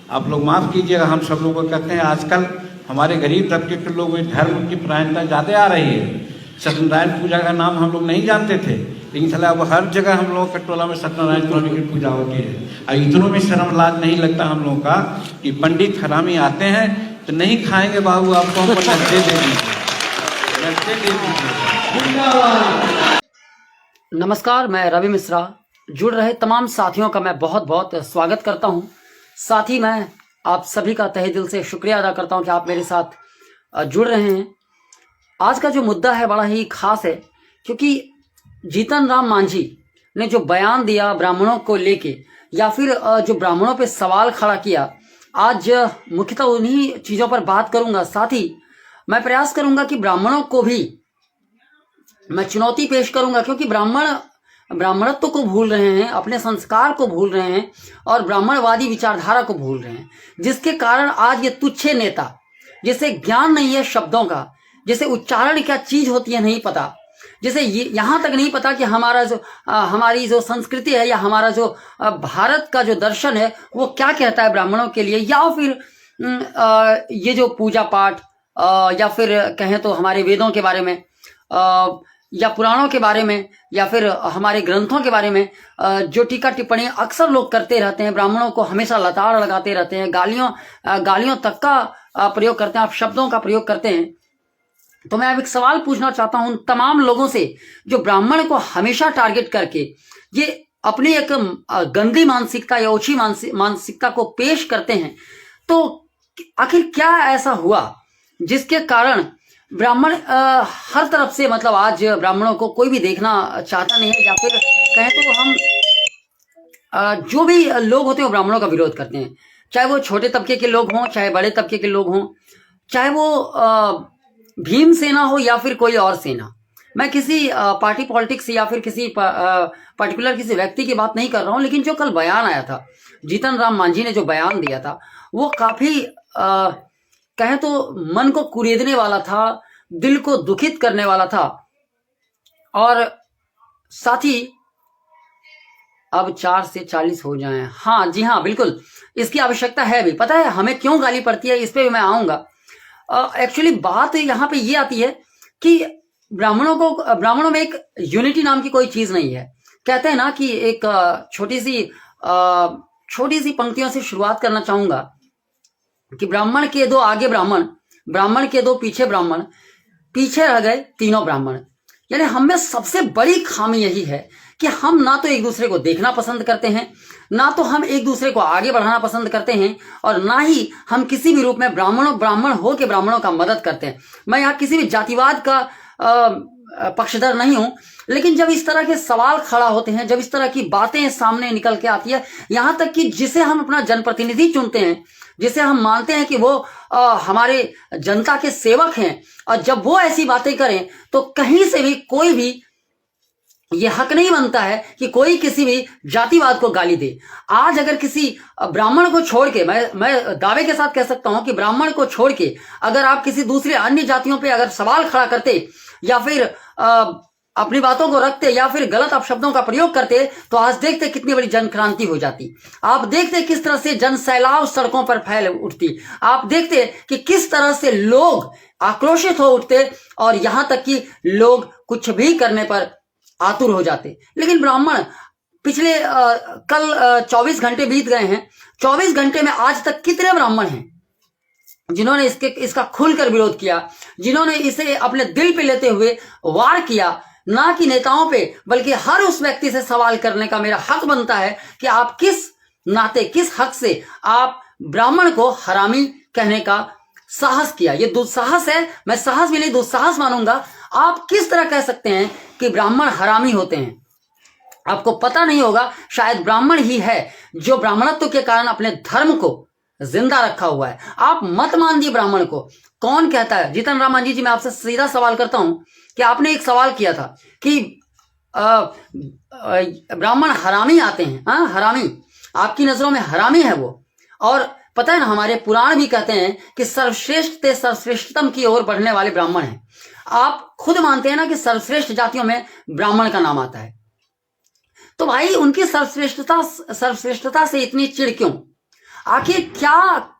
आप लोग माफ़ कीजिएगा, हम सब लोग को कहते हैं आजकल हमारे गरीब तबके के लोग में धर्म की परायणता ज़्यादा आ रही है। सत्यनारायण पूजा का नाम हम लोग नहीं जानते थे, लेकिन चला अब हर जगह हम लोगों के टोला में सत्यनारायण स्वामी की पूजा होती है। और इतनों में शर्म लाज नहीं लगता हम लोगों का कि पंडित हरामी आते हैं तो नहीं खाएंगे बाबू, आपको हमको लड्डे दे दीजिए, लड्डे दे दीजिए। नमस्कार, मैं रवि मिश्रा। जुड़ रहे तमाम साथियों का मैं बहुत बहुत स्वागत करता हूं। साथ ही मैं आप सभी का तहे दिल से शुक्रिया अदा करता हूं कि आप मेरे साथ जुड़ रहे हैं। आज का जो मुद्दा है बड़ा ही खास है, क्योंकि जीतन राम मांझी ने जो बयान दिया ब्राह्मणों को लेके, या फिर जो ब्राह्मणों पे सवाल खड़ा किया, आज मुख्यतः उन्हीं चीज़ों पर बात करूंगा। साथ ही मैं प्रयास करूंगा कि ब्राह्मणों को भी मैं चुनौती पेश करूंगा, क्योंकि ब्राह्मणत्व को भूल रहे हैं, अपने संस्कार को भूल रहे हैं और ब्राह्मणवादी विचारधारा को भूल रहे हैं, जिसके कारण आज ये तुच्छे नेता, जिसे ज्ञान नहीं है शब्दों का, जिसे उच्चारण क्या चीज होती है नहीं पता, जिसे यहाँ तक नहीं पता कि हमारी जो संस्कृति है या हमारा जो भारत का जो दर्शन है वो क्या कहता है ब्राह्मणों के लिए, या फिर ये जो पूजा पाठ या फिर कहें तो हमारे वेदों के बारे में या पुराणों के बारे में या फिर हमारे ग्रंथों के बारे में जो टीका टिप्पणी अक्सर लोग करते रहते हैं, ब्राह्मणों को हमेशा लताड़ लगाते रहते हैं, गालियों तक का प्रयोग करते हैं, आप शब्दों का प्रयोग करते हैं। तो मैं अब एक सवाल पूछना चाहता हूं उन तमाम लोगों से जो ब्राह्मण को हमेशा टारगेट करके ये अपनी एक गंदी मानसिकता या ओछी मानसिकता को पेश करते हैं। तो आखिर क्या ऐसा हुआ जिसके कारण ब्राह्मण हर तरफ से, मतलब आज ब्राह्मणों को कोई भी देखना चाहता नहीं है, या फिर कहें तो हम जो भी लोग होते हैं वो ब्राह्मणों का विरोध करते हैं, चाहे वो छोटे तबके के लोग हों, चाहे बड़े तबके के लोग हों, चाहे वो भीम सेना हो या फिर कोई और सेना। मैं किसी पार्टी पॉलिटिक्स या फिर किसी पर्टिकुलर किसी व्यक्ति की बात नहीं कर रहा हूं, लेकिन जो कल बयान आया था, जीतन राम मांझी ने जो बयान दिया था, वो काफी कहें तो मन को कुरेदने वाला था, दिल को दुखित करने वाला था। और साथ ही अब 4 से 40 हो जाएं, हाँ जी हाँ बिल्कुल, इसकी आवश्यकता है भी। पता है हमें क्यों गाली पड़ती है, इस पे भी मैं आऊंगा। एक्चुअली बात यहाँ पे ये आती है कि ब्राह्मणों में एक यूनिटी नाम की कोई चीज नहीं है। कहते हैं ना कि एक छोटी सी पंक्तियों से शुरुआत करना चाहूंगा कि ब्राह्मण के दो आगे ब्राह्मण, ब्राह्मण के दो पीछे ब्राह्मण, पीछे रह गए तीनों ब्राह्मण। यानी हम में सबसे बड़ी खामी यही है कि हम ना तो एक दूसरे को देखना पसंद करते हैं, ना तो हम एक दूसरे को आगे बढ़ाना पसंद करते हैं, और ना ही हम किसी भी रूप में ब्राह्मण हो के ब्राह्मणों का मदद करते हैं। मैं यहाँ किसी भी जातिवाद का पक्षधर नहीं हूं, लेकिन जब इस तरह के सवाल खड़ा होते हैं, जब इस तरह की बातें सामने निकल के आती है, यहां तक कि जिसे हम अपना जनप्रतिनिधि चुनते हैं, जिसे हम मानते हैं कि वो हमारे जनता के सेवक हैं, और जब वो ऐसी बातें करें तो कहीं से भी कोई भी ये हक नहीं बनता है कि कोई किसी भी जातिवाद को गाली दे। आज अगर किसी ब्राह्मण को छोड़ के, मैं दावे के साथ कह सकता हूं कि ब्राह्मण को छोड़ के अगर आप किसी दूसरे अन्य जातियों पे अगर सवाल खड़ा करते या फिर अपनी बातों को रखते या फिर गलत अपशब्दों का प्रयोग करते, तो आज देखते कितनी बड़ी जन क्रांति हो जाती। आप देखते किस तरह से जन सैलाब सड़कों पर फैल उठती। आप देखते कि किस तरह से लोग आक्रोशित हो उठते, और यहां तक कि लोग कुछ भी करने पर आतुर हो जाते। लेकिन ब्राह्मण पिछले कल 24 घंटे बीत गए हैं, 24 घंटे में आज तक कितने ब्राह्मण हैं जिन्होंने इसका खुलकर विरोध किया, जिन्होंने इसे अपने दिल पे लेते हुए वार किया। ना कि नेताओं पे, बल्कि हर उस व्यक्ति से सवाल करने का मेरा हक बनता है कि आप किस नाते, किस हक से आप ब्राह्मण को हरामी कहने का साहस किया। ये दुस्साहस है, मैं साहस भी नहीं दुस्साहस मानूंगा। आप किस तरह कह सकते हैं कि ब्राह्मण हरामी होते हैं? आपको पता नहीं होगा, शायद ब्राह्मण ही है जो ब्राह्मणत्व के कारण अपने धर्म को जिंदा रखा हुआ है। आप मत मानिए ब्राह्मण को। कौन कहता है? जीतन राम मांझी जी, मैं आपसे सीधा सवाल करता हूं कि आपने एक सवाल किया था कि ब्राह्मण हरामी आते हैं। हाँ, हरामी आपकी नजरों में हरामी है वो। और पता है ना, हमारे पुराण भी कहते हैं कि सर्वश्रेष्ठ ते सर्वश्रेष्ठतम की ओर बढ़ने वाले ब्राह्मण हैं। आप खुद मानते हैं ना कि सर्वश्रेष्ठ जातियों में ब्राह्मण का नाम आता है। तो भाई उनकी सर्वश्रेष्ठता से इतनी चिढ़ क्यों? आखिर क्या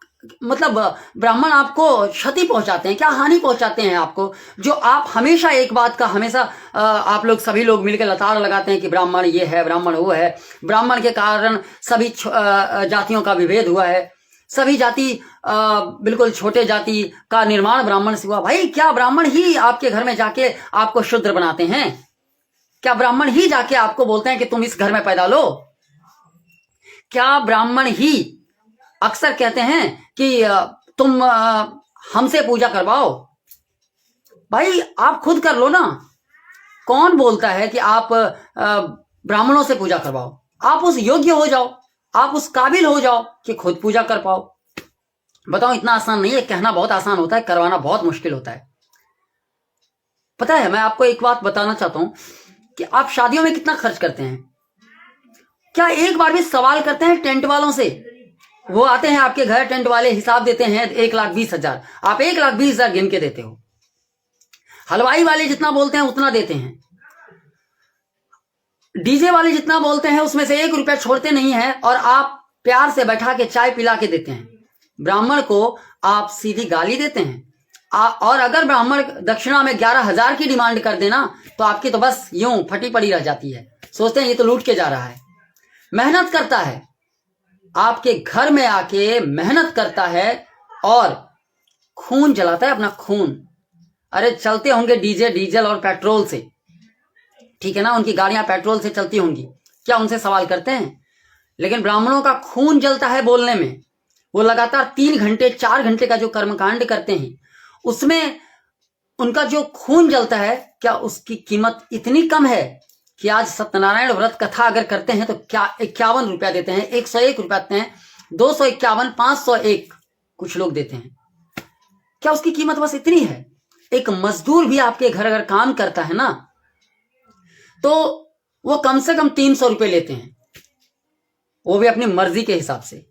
मतलब ब्राह्मण आपको क्षति पहुंचाते हैं, क्या हानि पहुंचाते हैं आपको, जो आप हमेशा एक बात का हमेशा आप लोग सभी लोग मिलकर लताड़ लगाते हैं कि ब्राह्मण ये है, ब्राह्मण वो है, ब्राह्मण के कारण सभी जातियों का विभेद हुआ है, सभी जाति बिल्कुल छोटे जाति का निर्माण ब्राह्मण से हुआ। भाई क्या ब्राह्मण ही आपके घर में जाके आपको शूद्र बनाते हैं? क्या ब्राह्मण ही जाके आपको बोलते हैं कि तुम इस घर में पैदा लो? क्या ब्राह्मण ही अक्सर कहते हैं कि तुम हमसे पूजा करवाओ? भाई आप खुद कर लो ना। कौन बोलता है कि आप ब्राह्मणों से पूजा करवाओ? आप उस योग्य हो जाओ, आप उस काबिल हो जाओ कि खुद पूजा कर पाओ। बताओ, इतना आसान नहीं है। कहना बहुत आसान होता है, करवाना बहुत मुश्किल होता है। पता है, मैं आपको एक बात बताना चाहता हूं कि आप शादियों में कितना खर्च करते हैं? क्या एक बार भी सवाल करते हैं टेंट वालों से? वो आते हैं आपके घर, टेंट वाले हिसाब देते हैं 1,20,000, आप 1,20,000 गिन के देते हो। हलवाई वाले जितना बोलते हैं उतना देते हैं, डीजे वाले जितना बोलते हैं उसमें से 1 रुपया छोड़ते नहीं है, और आप प्यार से बैठा के चाय पिला के देते हैं। ब्राह्मण को आप सीधी गाली देते हैं। और अगर ब्राह्मण दक्षिणा में 11,000 की डिमांड कर देना तो आपकी तो बस यूं फटी पड़ी रह जाती है। सोचते हैं ये तो लूट के जा रहा है। मेहनत करता है, आपके घर में आके मेहनत करता है और खून जलाता है, अपना खून। अरे चलते होंगे डीजे डीजल और पेट्रोल से, ठीक है ना, उनकी गाड़ियां पेट्रोल से चलती होंगी, क्या उनसे सवाल करते हैं? लेकिन ब्राह्मणों का खून जलता है बोलने में। वो लगातार 3 घंटे 4 घंटे का जो कर्मकांड करते हैं उसमें उनका जो खून जलता है, क्या उसकी कीमत इतनी कम है कि आज सत्यनारायण व्रत कथा अगर करते हैं तो क्या 51 रुपया देते हैं, 101 रुपया देते हैं, 251, 501 कुछ लोग देते हैं। क्या उसकी कीमत बस इतनी है? एक मजदूर भी आपके घर अगर काम करता है ना तो वो कम से कम 300 रुपये लेते हैं, वो भी अपनी मर्जी के हिसाब से।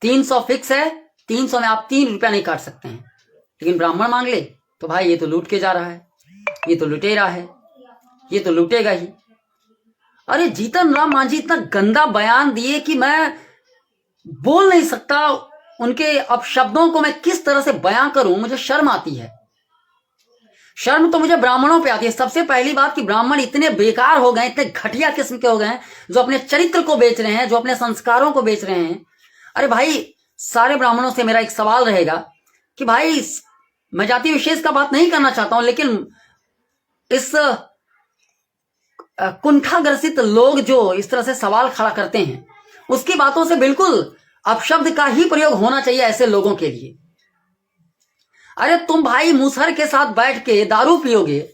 300 फिक्स है, 300 में आप 3 रुपया नहीं काट सकते हैं। लेकिन ब्राह्मण मांग ले तो भाई ये तो लूट के जा रहा है, ये तो लुटेरा है, ये तो लूटेगा ही। अरे जीतन राम मांझी इतना गंदा बयान दिए कि मैं बोल नहीं सकता। उनके अब शब्दों को मैं किस तरह से बयां करूं, मुझे शर्म आती है। शर्म तो मुझे ब्राह्मणों पे आती है। सबसे पहली बात कि ब्राह्मण इतने बेकार हो गए, इतने घटिया किस्म के हो गए हैं, जो अपने चरित्र को बेच रहे हैं, जो अपने संस्कारों को बेच रहे हैं। अरे भाई, सारे ब्राह्मणों से मेरा एक सवाल रहेगा कि भाई, मैं जाति विशेष का बात नहीं करना चाहता हूं, लेकिन इस कुंठाग्रसित लोग जो इस तरह से सवाल खड़ा करते हैं, उसकी बातों से बिल्कुल अपशब्द का ही प्रयोग होना चाहिए ऐसे लोगों के लिए। अरे तुम भाई मूसर के साथ बैठ के दारू पियोगे,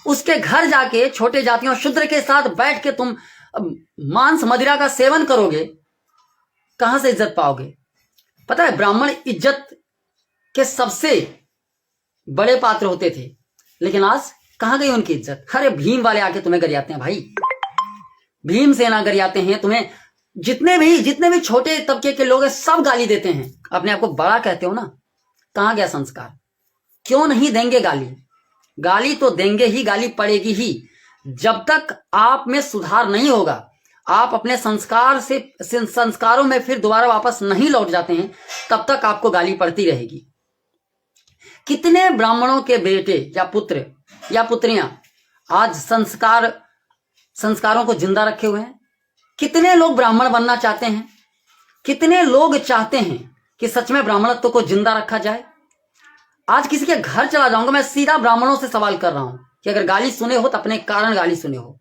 उसके घर जाके छोटे जातियों शूद्र के साथ बैठ के तुम मांस मदिरा का सेवन करोगे, कहां से इज्जत पाओगे? पता है, ब्राह्मण इज्जत के सबसे बड़े पात्र होते थे, लेकिन आज कहां गई उनकी इज्जत? अरे भीम वाले आके तुम्हें गरियाते हैं भाई, भीम सेना गरियाते हैं तुम्हें। जितने भी छोटे तबके के लोग हैं सब गाली देते हैं। अपने आप को बड़ा कहते हो ना, कहां गया संस्कार? क्यों नहीं देंगे गाली? गाली तो देंगे ही, गाली पड़ेगी ही। जब तक आप में सुधार नहीं होगा, आप अपने संस्कारों में फिर दोबारा वापस नहीं लौट जाते हैं, तब तक आपको गाली पड़ती रहेगी। कितने ब्राह्मणों के बेटे या पुत्र या पुत्रियां आज संस्कारों को जिंदा रखे हुए हैं? कितने लोग ब्राह्मण बनना चाहते हैं? कितने लोग चाहते हैं कि सच में ब्राह्मणत्व को जिंदा रखा जाए? आज किसी के घर चला जाऊंगा, मैं सीधा ब्राह्मणों से सवाल कर रहा हूं कि अगर गाली सुने हो तो अपने कारण गाली सुने हो।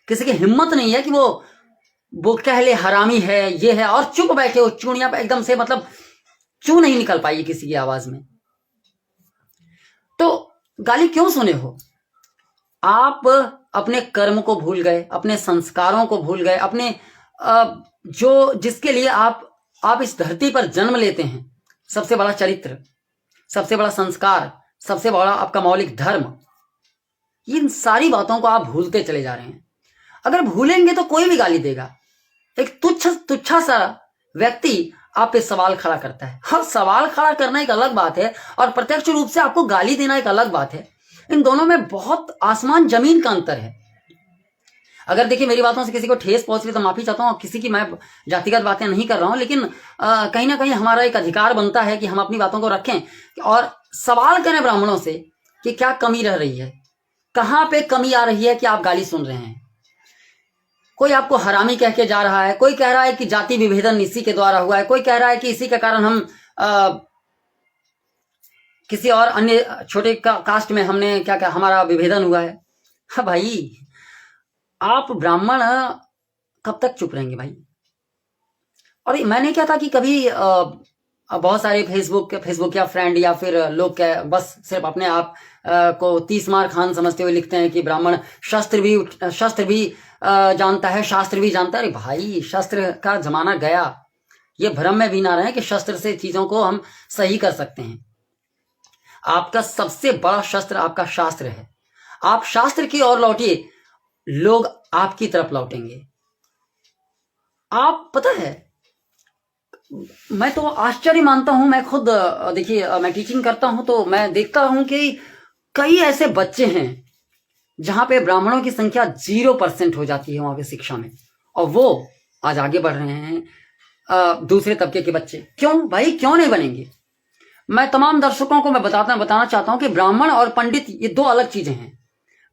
किसी की हिम्मत नहीं है कि वो कह ले हरामी है, ये है, और चुप बैठे हो, चूड़ियां एकदम से मतलब चू नहीं निकल पाई किसी की आवाज में। तो गाली क्यों सुने हो? आप अपने कर्म को भूल गए, अपने संस्कारों को भूल गए, अपने जो जिसके लिए आप इस धरती पर जन्म लेते हैं, सबसे बड़ा चरित्र, सबसे बड़ा संस्कार, सबसे बड़ा आपका मौलिक धर्म, इन सारी बातों को आप भूलते चले जा रहे हैं। अगर भूलेंगे तो कोई भी गाली देगा। एक तुच्छा सा व्यक्ति आप पे सवाल खड़ा करता है। हाँ, सवाल खड़ा करना एक अलग बात है और प्रत्यक्ष रूप से आपको गाली देना एक अलग बात है। इन दोनों में बहुत आसमान जमीन का अंतर है। अगर देखिए मेरी बातों से किसी को ठेस पहुंच रही तो माफी चाहता हूँ, किसी की मैं जातिगत बातें नहीं कर रहा हूं, लेकिन कहीं ना कहीं हमारा एक अधिकार बनता है कि हम अपनी बातों को रखें और सवाल करें ब्राह्मणों से कि क्या कमी रह रही है, कहां पे कमी आ रही है कि आप गाली सुन रहे हैं। कोई आपको हरामी कह के जा रहा है, कोई कह रहा है कि जाति विभेदन इसी के द्वारा हुआ है, कोई कह रहा है कि इसी के कारण हम किसी और अन्य छोटे कास्ट में हमने क्या क्या हमारा विभेदन हुआ है। हाँ भाई, आप ब्राह्मण कब तक चुप रहेंगे भाई। और मैंने क्या था कि कभी बहुत सारे फेसबुक या फ्रेंड या फिर लोग बस सिर्फ अपने आप को 30 मार खान समझते हुए लिखते हैं कि ब्राह्मण शस्त्र भी जानता है, शास्त्र भी जानता है। अरे भाई, शस्त्र का जमाना गया, ये भ्रम में भी ना रहे कि शस्त्र से चीजों को हम सही कर सकते हैं। आपका सबसे बड़ा शस्त्र आपका शास्त्र है। आप शास्त्र की ओर लौटिए, लोग आपकी तरफ लौटेंगे। आप पता है, मैं तो आश्चर्य मानता हूं, मैं खुद देखिए मैं टीचिंग करता हूं तो मैं देखता हूं कि कई ऐसे बच्चे हैं जहां पे ब्राह्मणों की संख्या 0% हो जाती है वहां पे शिक्षा में, और वो आज आगे बढ़ रहे हैं। दूसरे तबके के बच्चे क्यों भाई, क्यों नहीं बनेंगे। मैं तमाम दर्शकों को मैं बताना चाहता हूं कि ब्राह्मण और पंडित ये दो अलग चीजें हैं।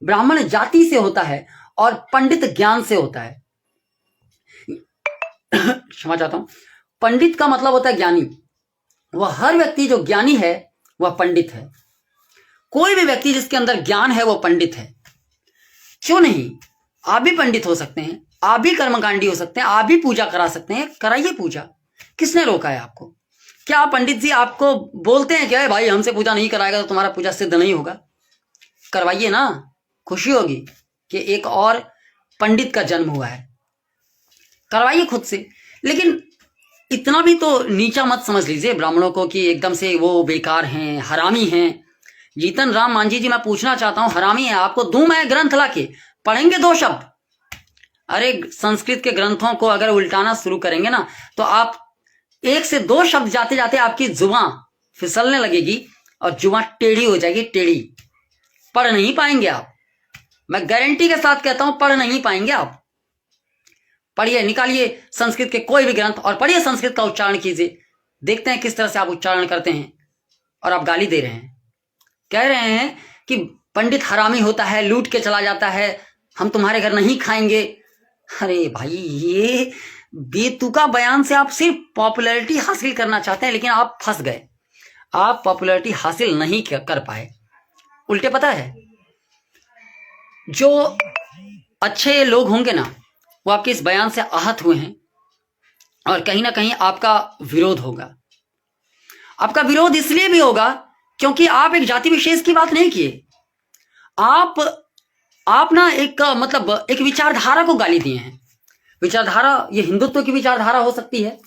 ब्राह्मण जाति से होता है और पंडित ज्ञान से होता है। क्षमा चाहता हूं, पंडित का मतलब होता है ज्ञानी। वह हर व्यक्ति जो ज्ञानी है वह पंडित है। कोई भी व्यक्ति जिसके अंदर ज्ञान है वो पंडित है। क्यों नहीं, आप भी पंडित हो सकते हैं, आप भी कर्मकांडी हो सकते हैं, आप भी पूजा करा सकते हैं। कराइए पूजा, किसने रोका है आपको। क्या पंडित जी आपको बोलते हैं क्या भाई हमसे पूजा नहीं कराएगा तो तुम्हारा पूजा सिद्ध नहीं होगा। करवाइए ना, खुशी होगी कि एक और पंडित का जन्म हुआ है। करवाइए खुद से, लेकिन इतना भी तो नीचा मत समझ लीजिए ब्राह्मणों को कि एकदम से वो बेकार हैं, हरामी हैं। जीतन राम मांझी जी, मैं पूछना चाहता हूं, हरामी है आपको दूं मैं ग्रंथ लाके, पढ़ेंगे 2 शब्द। अरे संस्कृत के ग्रंथों को अगर उल्टाना शुरू करेंगे ना तो आप 1 से 2 शब्द जाते जाते आपकी जुबान फिसलने लगेगी और जुबान टेढ़ी हो जाएगी, टेढ़ी। पढ़ नहीं पाएंगे आप, मैं गारंटी के साथ कहता हूं, पढ़ नहीं पाएंगे आप। पढ़िए, निकालिए संस्कृत के कोई भी ग्रंथ और पढ़िए, संस्कृत का उच्चारण कीजिए, देखते हैं किस तरह से आप उच्चारण करते हैं। और आप गाली दे रहे हैं, कह रहे हैं कि पंडित हरामी होता है, लूट के चला जाता है, हम तुम्हारे घर नहीं खाएंगे। अरे भाई, ये बेतुका बयान से आप सिर्फ पॉपुलैरिटी हासिल करना चाहते हैं, लेकिन आप फंस गए। आप पॉपुलैरिटी हासिल नहीं कर पाए। उल्टे पता है, जो अच्छे लोग होंगे ना वो आपके इस बयान से आहत हुए हैं और कहीं ना कहीं आपका विरोध होगा। आपका विरोध इसलिए भी होगा क्योंकि आप एक जाति विशेष की बात नहीं किए। आप ना एक मतलब एक विचारधारा को गाली दिए हैं। विचारधारा, ये हिंदुत्व की विचारधारा हो सकती है,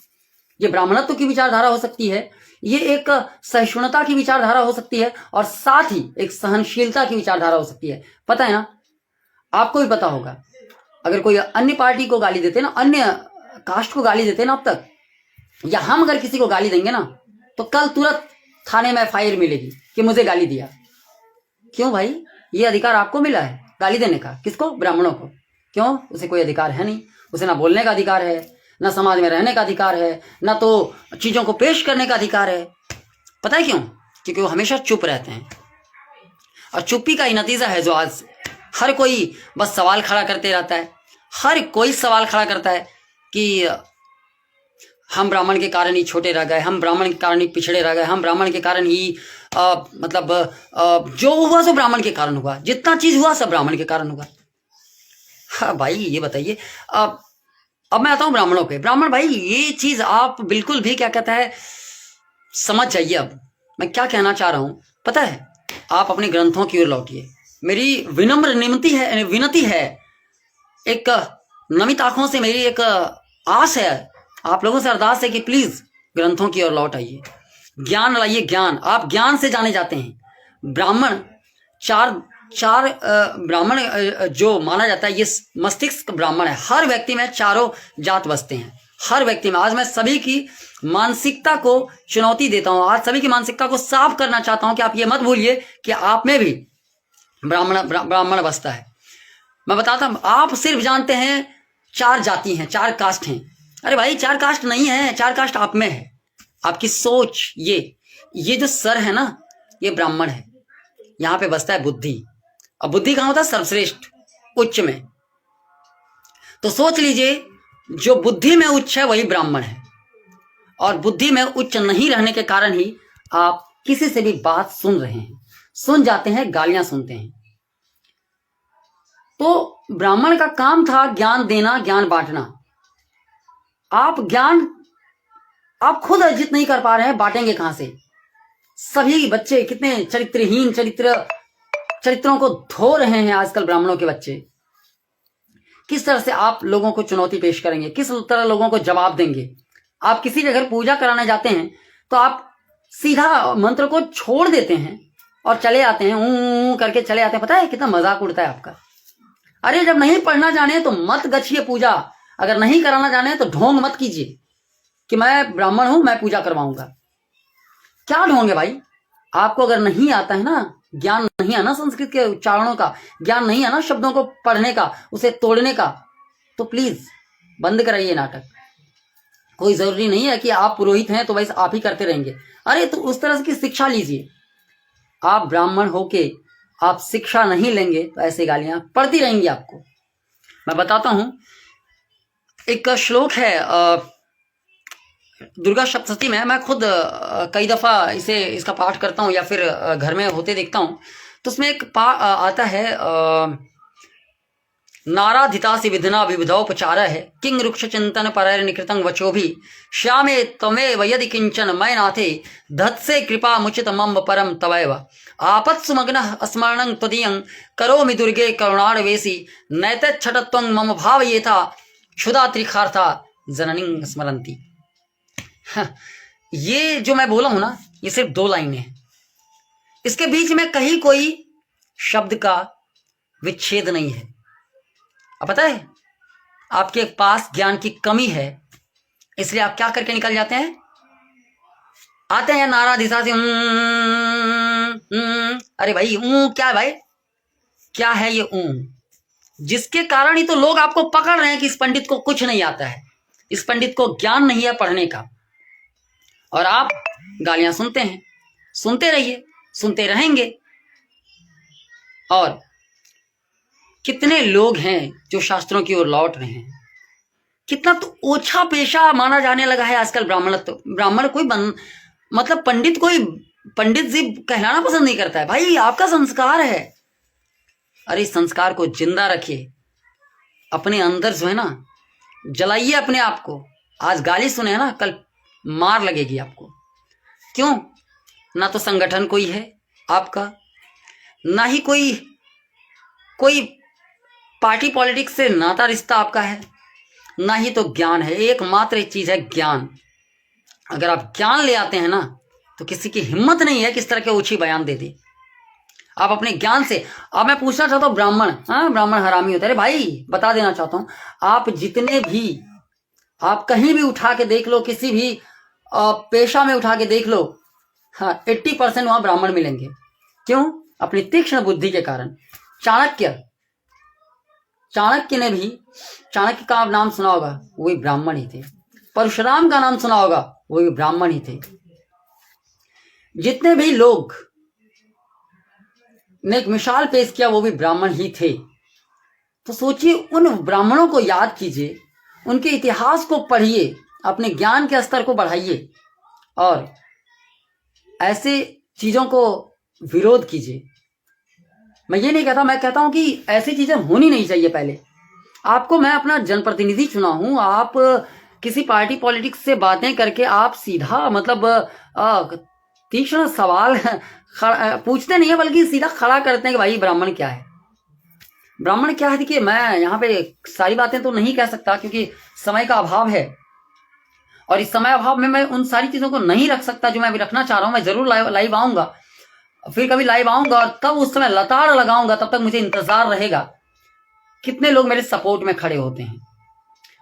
ये ब्राह्मणत्व की विचारधारा हो सकती है, ये एक सहिष्णुता की विचारधारा हो सकती है, और साथ ही एक सहनशीलता की विचारधारा हो सकती है। पता है ना, आपको भी पता होगा, अगर कोई अन्य पार्टी को गाली देते ना, अन्य कास्ट को गाली देते ना अब तक, या हम अगर किसी को गाली देंगे ना तो कल तुरंत थाने में FIR मिलेगी कि मुझे गाली दिया। क्यों भाई, ये अधिकार आपको मिला है गाली देने का। किसको? ब्राह्मणों को। क्यों? उसे कोई अधिकार है नहीं। उसे ना बोलने का अधिकार है, ना समाज में रहने का अधिकार है, ना तो चीजों को पेश करने का अधिकार है। पता है क्यों? क्योंकि वो हमेशा चुप रहते हैं, और चुप्पी का ही नतीजा है जो आज हर कोई बस सवाल खड़ा करते रहता है। हर कोई सवाल खड़ा करता है कि हम ब्राह्मण के कारण ही छोटे रह गए, हम ब्राह्मण के कारण ही पिछड़े रह गए, हम ब्राह्मण के कारण ही जो हुआ सो ब्राह्मण के कारण हुआ, जितना चीज हुआ सब ब्राह्मण के कारण हुआ। हाँ भाई, ये बताइए, अब मैं आता हूं ब्राह्मणों पे। ब्राह्मण भाई, ये चीज आप बिल्कुल भी क्या कहता है समझ जाइए। अब मैं क्या कहना चाह रहा हूं पता है, आप अपने ग्रंथों की ओर लौटिए। मेरी विनम्र विनती है, एक नमित आंखों से मेरी एक आस है, आप लोगों से अरदास है कि प्लीज ग्रंथों की ओर लौट आइए, ज्ञान लाइए। ज्ञान, आप ज्ञान से जाने जाते हैं। ब्राह्मण चार ब्राह्मण जो माना जाता है, ये मस्तिष्क ब्राह्मण है। हर व्यक्ति में चारों जात बसते हैं, हर व्यक्ति में। आज मैं सभी की मानसिकता को चुनौती देता हूं, आज सभी की मानसिकता को साफ करना चाहता हूं कि आप ये मत भूलिए कि आप में भी ब्राह्मण बसता है। मैं बताता हूं, आप सिर्फ जानते हैं 4 जाति हैं, 4 कास्ट हैं। अरे भाई 4 कास्ट नहीं है, 4 कास्ट आप में है। आपकी सोच, ये जो सर है ना, ये ब्राह्मण है। यहां पे बसता है बुद्धि। अब बुद्धि कहां होता है? सर्वश्रेष्ठ, उच्च में। तो सोच लीजिए, जो बुद्धि में उच्च है वही ब्राह्मण है। और बुद्धि में उच्च नहीं रहने के कारण ही आप किसी से भी बात सुन रहे हैं, सुन जाते हैं, गालियां सुनते हैं। तो ब्राह्मण का काम था ज्ञान देना, ज्ञान बांटना। आप खुद अर्जित नहीं कर पा रहे हैं, बांटेंगे कहां से? सभी बच्चे कितने चरित्रहीन चरित्रों को धो रहे हैं आजकल ब्राह्मणों के बच्चे। किस तरह से आप लोगों को चुनौती पेश करेंगे? किस तरह लोगों को जवाब देंगे? आप किसी के घर पूजा कराने जाते हैं तो आप सीधा मंत्र को छोड़ देते हैं और चले आते हैं, ऊं करके चले आते हैं। पता है कितना मजाक उड़ता है आपका। अरे जब नहीं पढ़ना जाने तो मत गछिए पूजा। अगर नहीं कराना जाने तो ढोंग मत कीजिए कि मैं ब्राह्मण हूं, मैं पूजा करवाऊंगा। क्या ढोंग है भाई? आपको अगर नहीं आता है ना, ज्ञान नहीं है ना संस्कृत के उच्चारणों का, ज्ञान नहीं है ना शब्दों को पढ़ने का, उसे तोड़ने का, तो प्लीज बंद कराइए नाटक। कोई जरूरी नहीं है कि आप पुरोहित हैं तो वैसे आप ही करते रहेंगे। अरे तो उस तरह की शिक्षा लीजिए। आप ब्राह्मण होके आप शिक्षा नहीं लेंगे तो ऐसे गालियां पड़ती रहेंगी आपको। मैं बताता हूं, एक श्लोक है दुर्गा सप्तशती में। मैं खुद कई दफा इसका पाठ करता हूं या फिर घर में होते देखता हूं। तो उसमें एक आता है, नाराधितासि विधना विविधोपचार है, किंग रुक्ष चिंतन पर निकृतं वचो भी श्यामे तमेव यदि किंचन मय नाथे धत्से कृपा मुचित मम परम तवैव आपत्सु मग्नः स्मरणं त्वदीयं करोमि दुर्गे करुणाणवेसी नैतच्छटत्वं मम भावयेथा क्षुधा त्रिखार्था जननीं स्मरन्ति। ये जो मैं बोला हूं ना, ये सिर्फ 2 लाइनें हैं। इसके बीच में कहीं कोई शब्द का विच्छेद नहीं है। अब पता है, आपके पास ज्ञान की कमी है, इसलिए आप क्या करके निकल जाते हैं? आते हैं नाराधिता से, अरे भाई क्या है भाई? क्या है ये जिसके कारण ही तो लोग आपको पकड़ रहे हैं कि इस पंडित को कुछ नहीं आता है, इस पंडित को ज्ञान नहीं है पढ़ने का। और आप गालियां सुनते हैं। सुनते रहिए, सुनते रहेंगे। और कितने लोग हैं जो शास्त्रों की ओर लौट रहे हैं। कितना तो ओछा पेशा माना जाने लगा है आजकल ब्राह्मणत्व। ब्राह्मण कोई मतलब पंडित कोई पंडित जी कहलाना पसंद नहीं करता है। भाई आपका संस्कार है, अरे संस्कार को जिंदा रखिए। अपने अंदर जो है ना, जलाइए अपने आप को। आज गाली सुने ना, कल मार लगेगी आपको। क्यों? ना तो संगठन कोई है आपका, ना ही कोई पार्टी पॉलिटिक्स से नाता रिश्ता आपका है, ना ही तो ज्ञान है। एकमात्र एक चीज है ज्ञान। अगर आप ज्ञान ले आते हैं ना, तो किसी की हिम्मत नहीं है किस तरह के ऊंची बयान दे दे। आप अपने ज्ञान से। अब मैं पूछना चाहता हूं, ब्राह्मण हरामी होता है? अरे भाई बता देना चाहता हूं, आप जितने भी, आप कहीं भी उठा के देख लो, किसी भी पेशा में उठा के देख लो, हाँ 80% वहां ब्राह्मण मिलेंगे। क्यों? अपनी तीक्ष्ण बुद्धि के कारण। चाणक्य ने भी, चाणक्य का नाम सुना होगा, वो भी ब्राह्मण ही थे। परशुराम का नाम सुना होगा, वो भी ब्राह्मण ही थे। जितने भी लोग ने एक मिसाल पेश किया, वो भी ब्राह्मण ही थे। तो सोचिए, उन ब्राह्मणों को याद कीजिए, उनके इतिहास को पढ़िए, अपने ज्ञान के स्तर को बढ़ाइए और ऐसे चीजों को विरोध कीजिए। मैं ये नहीं कहता, मैं कहता हूं कि ऐसी चीजें होनी नहीं चाहिए। पहले आपको मैं अपना जनप्रतिनिधि चुना हूं। आप किसी पार्टी पॉलिटिक्स से बातें करके आप सीधा मतलब तीक्ष्ण सवाल पूछते नहीं है, बल्कि सीधा खड़ा करते हैं कि भाई ब्राह्मण क्या है, ब्राह्मण क्या है। देखिए, मैं यहाँ पे सारी बातें तो नहीं कह सकता क्योंकि समय का अभाव है, और इस समय अभाव में मैं उन सारी चीजों को नहीं रख सकता जो मैं अभी रखना चाह रहा हूं। मैं जरूर लाइव आऊंगा, फिर कभी लाइव आऊंगा और तब उस समय लताड़ लगाऊंगा। तब तक मुझे इंतजार रहेगा कितने लोग मेरे सपोर्ट में खड़े होते हैं।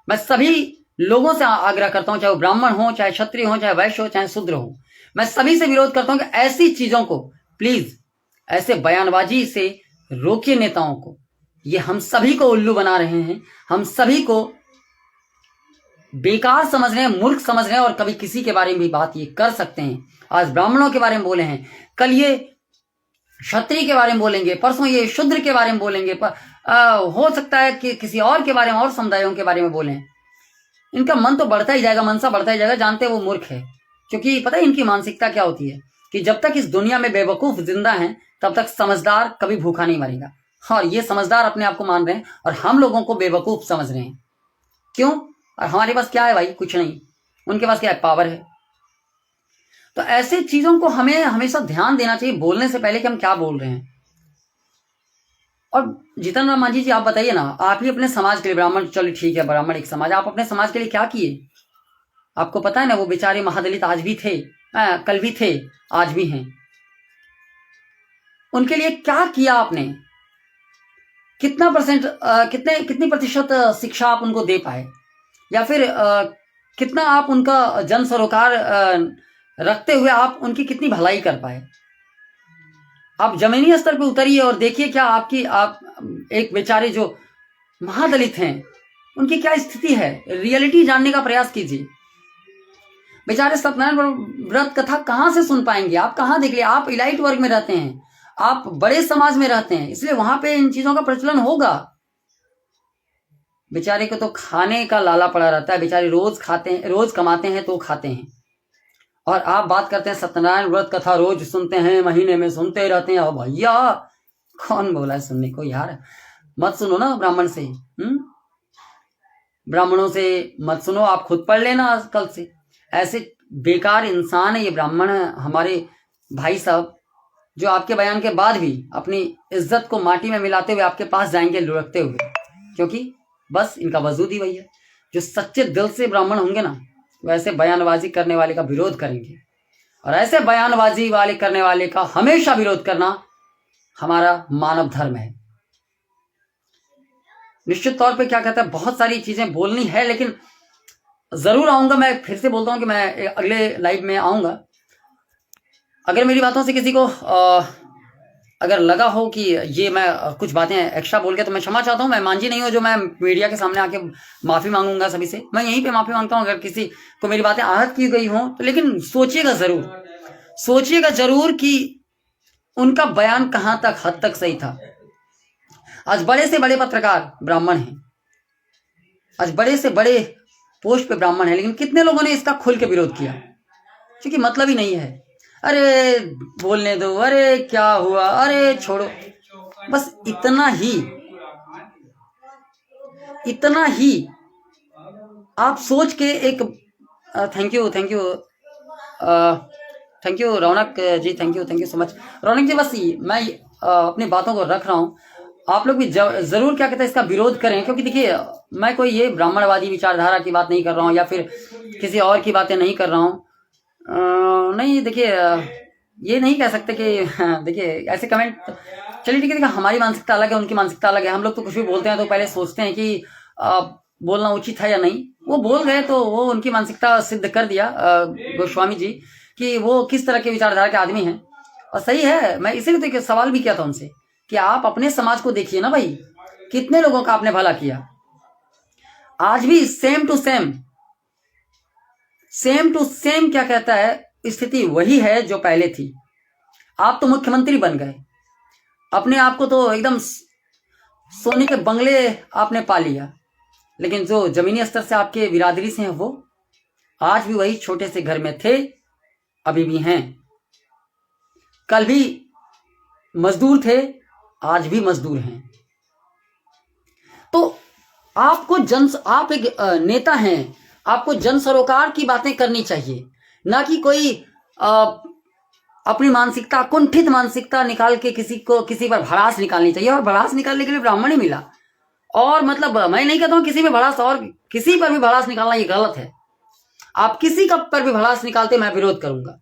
मैं सभी लोगों से आग्रह करता हूं, चाहे वो ब्राह्मण हो, चाहे क्षत्रिय हो, चाहे वैश्य हो, चाहे शूद्र हो, मैं सभी से विरोध करता हूं कि ऐसी चीजों को प्लीज, ऐसे बयानबाजी से रोकिए नेताओं को। ये हम सभी को उल्लू बना रहे हैं, हम सभी को बेकार समझ रहे हैं, मूर्ख समझ रहे हैं, और कभी किसी के बारे में भी बात ये कर सकते हैं। आज ब्राह्मणों के बारे में बोले हैं, कल ये क्षत्रिय के बारे में बोलेंगे, परसों ये शूद्र के बारे में बोलेंगे, हो सकता है कि किसी और के बारे में, और समुदायों के बारे में बोलें। इनका मन तो बढ़ता ही जाएगा, मनसा बढ़ता ही जाएगा। जानते हैं वो मूर्ख है, क्योंकि पता है इनकी मानसिकता क्या होती है कि जब तक इस दुनिया में बेवकूफ जिंदा हैं तब तक समझदार कभी भूखा नहीं मरेगा। और ये समझदार अपने आप को मान रहे हैं और हम लोगों को बेवकूफ समझ रहे हैं। क्यों? और हमारे पास क्या है भाई? कुछ नहीं। उनके पास क्या है? पावर है। तो ऐसे चीजों को हमें हमेशा ध्यान देना चाहिए बोलने से पहले कि हम क्या बोल रहे हैं। और जितेंद्र राम मांझी जी, आप बताइए ना, आप ही अपने समाज के लिए, ब्राह्मण चलो ठीक है, ब्राह्मण एक समाज, आप अपने समाज के लिए क्या किए? आपको पता है ना, वो बेचारे महादलित आज भी थे, कल भी थे, आज भी हैं। उनके लिए क्या किया आपने? कितना परसेंट, कितनी प्रतिशत शिक्षा आप उनको दे पाए, या फिर कितना आप उनका जन सरोकार रखते हुए आप उनकी कितनी भलाई कर पाए? आप जमीनी स्तर पे उतरिए और देखिए क्या आप एक बेचारे जो महादलित हैं उनकी क्या स्थिति है। रियलिटी जानने का प्रयास कीजिए। बेचारे सत्यनारायण व्रत कथा कहां से सुन पाएंगे? आप कहां देख लिए? आप इलाइट वर्ग में रहते हैं, आप बड़े समाज में रहते हैं, इसलिए वहां पे इन चीजों का प्रचलन होगा। बेचारे को तो खाने का लाला पड़ा रहता है। बेचारे रोज खाते हैं, रोज कमाते हैं तो खाते हैं, और आप बात करते हैं सत्यनारायण व्रत कथा रोज सुनते हैं, महीने में सुनते रहते हैं। भैया कौन बोला है सुनने को यार? मत सुनो ना ब्राह्मण से, ब्राह्मणों से मत सुनो, आप खुद पढ़ लेना कल से। ऐसे बेकार इंसान है ये ब्राह्मण, हमारे भाई साहब, जो आपके बयान के बाद भी अपनी इज्जत को माटी में मिलाते हुए आपके पास जाएंगे लुढ़कते हुए, क्योंकि बस इनका वजूद ही वही है। जो सच्चे दिल से ब्राह्मण होंगे ना, वैसे बयानबाजी करने वाले का विरोध करेंगे, और ऐसे बयानबाजी वाले करने वाले का हमेशा विरोध करना हमारा मानव धर्म है। निश्चित तौर पे क्या कहता है, बहुत सारी चीजें बोलनी है, लेकिन जरूर आऊंगा। मैं फिर से बोलता हूं कि मैं अगले लाइव में आऊंगा। अगर मेरी बातों से किसी को अगर लगा हो कि ये मैं कुछ बातें एक्स्ट्रा बोल के, तो मैं क्षमा चाहता हूं। मैं मांझी नहीं हूं जो मैं मीडिया के सामने आके माफी मांगूंगा सभी से। मैं यहीं पे माफी मांगता हूं अगर किसी को मेरी बातें आहत की गई हों तो। लेकिन सोचिएगा जरूर कि उनका बयान कहां तक हद तक सही था। आज बड़े से बड़े पत्रकार ब्राह्मण हैं, आज बड़े से बड़े पोस्ट पे ब्राह्मण है, लेकिन कितने लोगों ने इसका खुल के विरोध किया? क्योंकि मतलब ही नहीं है। अरे बोलने दो, अरे क्या हुआ, अरे छोड़ो, बस इतना ही आप सोच के एक thank you Raunak ji, thank you so much Raunak ji. बस मैं अपनी बातों को रख रहा हूं, आप लोग भी जरूर क्या कहते हैं इसका विरोध करें। क्योंकि देखिए, मैं कोई ये ब्राह्मणवादी विचारधारा की बात नहीं कर रहा हूं, या फिर किसी और की बातें नहीं कर रहा हूं। नहीं, देखिए ये नहीं कह सकते कि देखिए ऐसे कमेंट, चलिए ठीक है, देखिए हमारी मानसिकता अलग है, उनकी मानसिकता अलग है। हम लोग तो कुछ भी बोलते हैं तो पहले सोचते हैं कि बोलना उचित है या नहीं। वो बोल गए तो वो उनकी मानसिकता सिद्ध कर दिया गोस्वामी जी कि वो किस तरह के विचारधारा के आदमी हैं, और सही है। मैं इसीलिए तो सवाल भी किया था उनसे कि आप अपने समाज को देखिए ना भाई, कितने लोगों का आपने भला किया। आज भी सेम टू सेम क्या कहता है, स्थिति वही है जो पहले थी। आप तो मुख्यमंत्री बन गए, अपने आप को तो एकदम सोने के बंगले आपने पा लिया, लेकिन जो जमीनी स्तर से आपके बिरादरी से हैं वो आज भी वही छोटे से घर में थे, अभी भी हैं। कल भी मजदूर थे, आज भी मजदूर हैं। तो आपको आप एक नेता हैं, आपको जन सरोकार की बातें करनी चाहिए, ना कि कोई अपनी मानसिकता, कुंठित मानसिकता निकाल के किसी पर भड़ास निकालनी चाहिए। और भड़ास निकालने के लिए ब्राह्मण ही मिला। और मतलब मैं नहीं कहता हूं किसी पे भड़ास, और किसी पर भी भड़ास निकालना ये गलत है। आप किसी का पर भी भड़ास निकालते मैं विरोध करूंगा।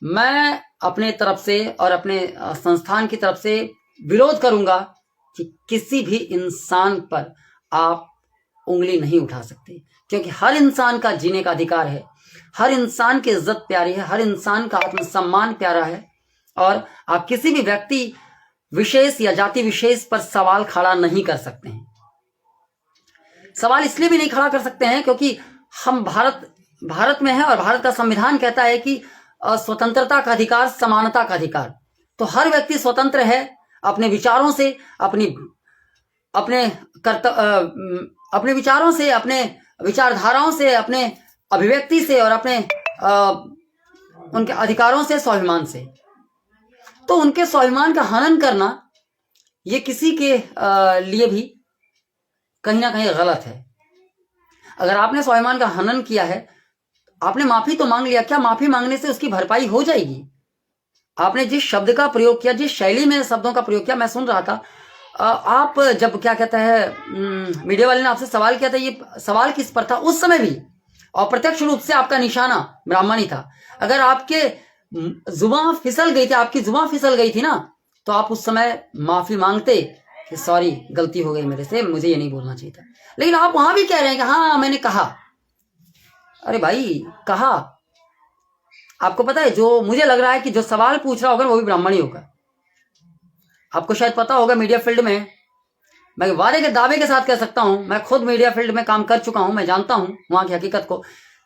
मैं अपने तरफ से और अपने संस्थान की तरफ से विरोध करूंगा कि किसी भी इंसान पर आप उंगली नहीं उठा सकते, क्योंकि हर इंसान का जीने का अधिकार है, हर इंसान की इज्जत प्यारी है, हर इंसान का आत्मसम्मान प्यारा है। और आप किसी भी व्यक्ति विशेष या जाति विशेष पर सवाल खड़ा नहीं कर सकते हैं। सवाल इसलिए भी नहीं खड़ा कर सकते हैं क्योंकि हम भारत में हैं और भारत का संविधान कहता है कि स्वतंत्रता का अधिकार, समानता का अधिकार। तो हर व्यक्ति स्वतंत्र है अपने विचारों से, अपने विचारों से, अपने विचारधाराओं से, अपने अभिव्यक्ति से और अपने उनके अधिकारों से, स्वाभिमान से। तो उनके स्वाभिमान का हनन करना ये किसी के लिए भी कहीं ना कहीं गलत है। अगर आपने स्वाभिमान का हनन किया है, आपने माफी तो मांग लिया, क्या माफी मांगने से उसकी भरपाई हो जाएगी? आपने जिस शब्द का प्रयोग किया, जिस शैली में शब्दों का प्रयोग किया, मैं सुन रहा था, आप जब क्या कहते हैं मीडिया वाले ने आपसे सवाल किया था, ये सवाल किस पर था? उस समय भी अप्रत्यक्ष रूप से आपका निशाना ब्राह्मणी था। अगर आपके जुबान फिसल गई थी, आपकी जुबान फिसल गई थी ना, तो आप उस समय माफी मांगते कि सॉरी, गलती हो गई मेरे से, मुझे ये नहीं बोलना चाहिए था। लेकिन आप वहां भी कह रहे हैं कि हाँ मैंने कहा। अरे भाई, कहा। आपको पता है, जो मुझे लग रहा है कि जो सवाल पूछ रहा होगा वो भी ब्राह्मण ही होगा। आपको शायद पता होगा, मीडिया फील्ड में मैं वादे के दावे के साथ कह सकता हूं, मैं खुद मीडिया फील्ड में काम कर चुका हूं, मैं जानता हूं वहां की हकीकत को।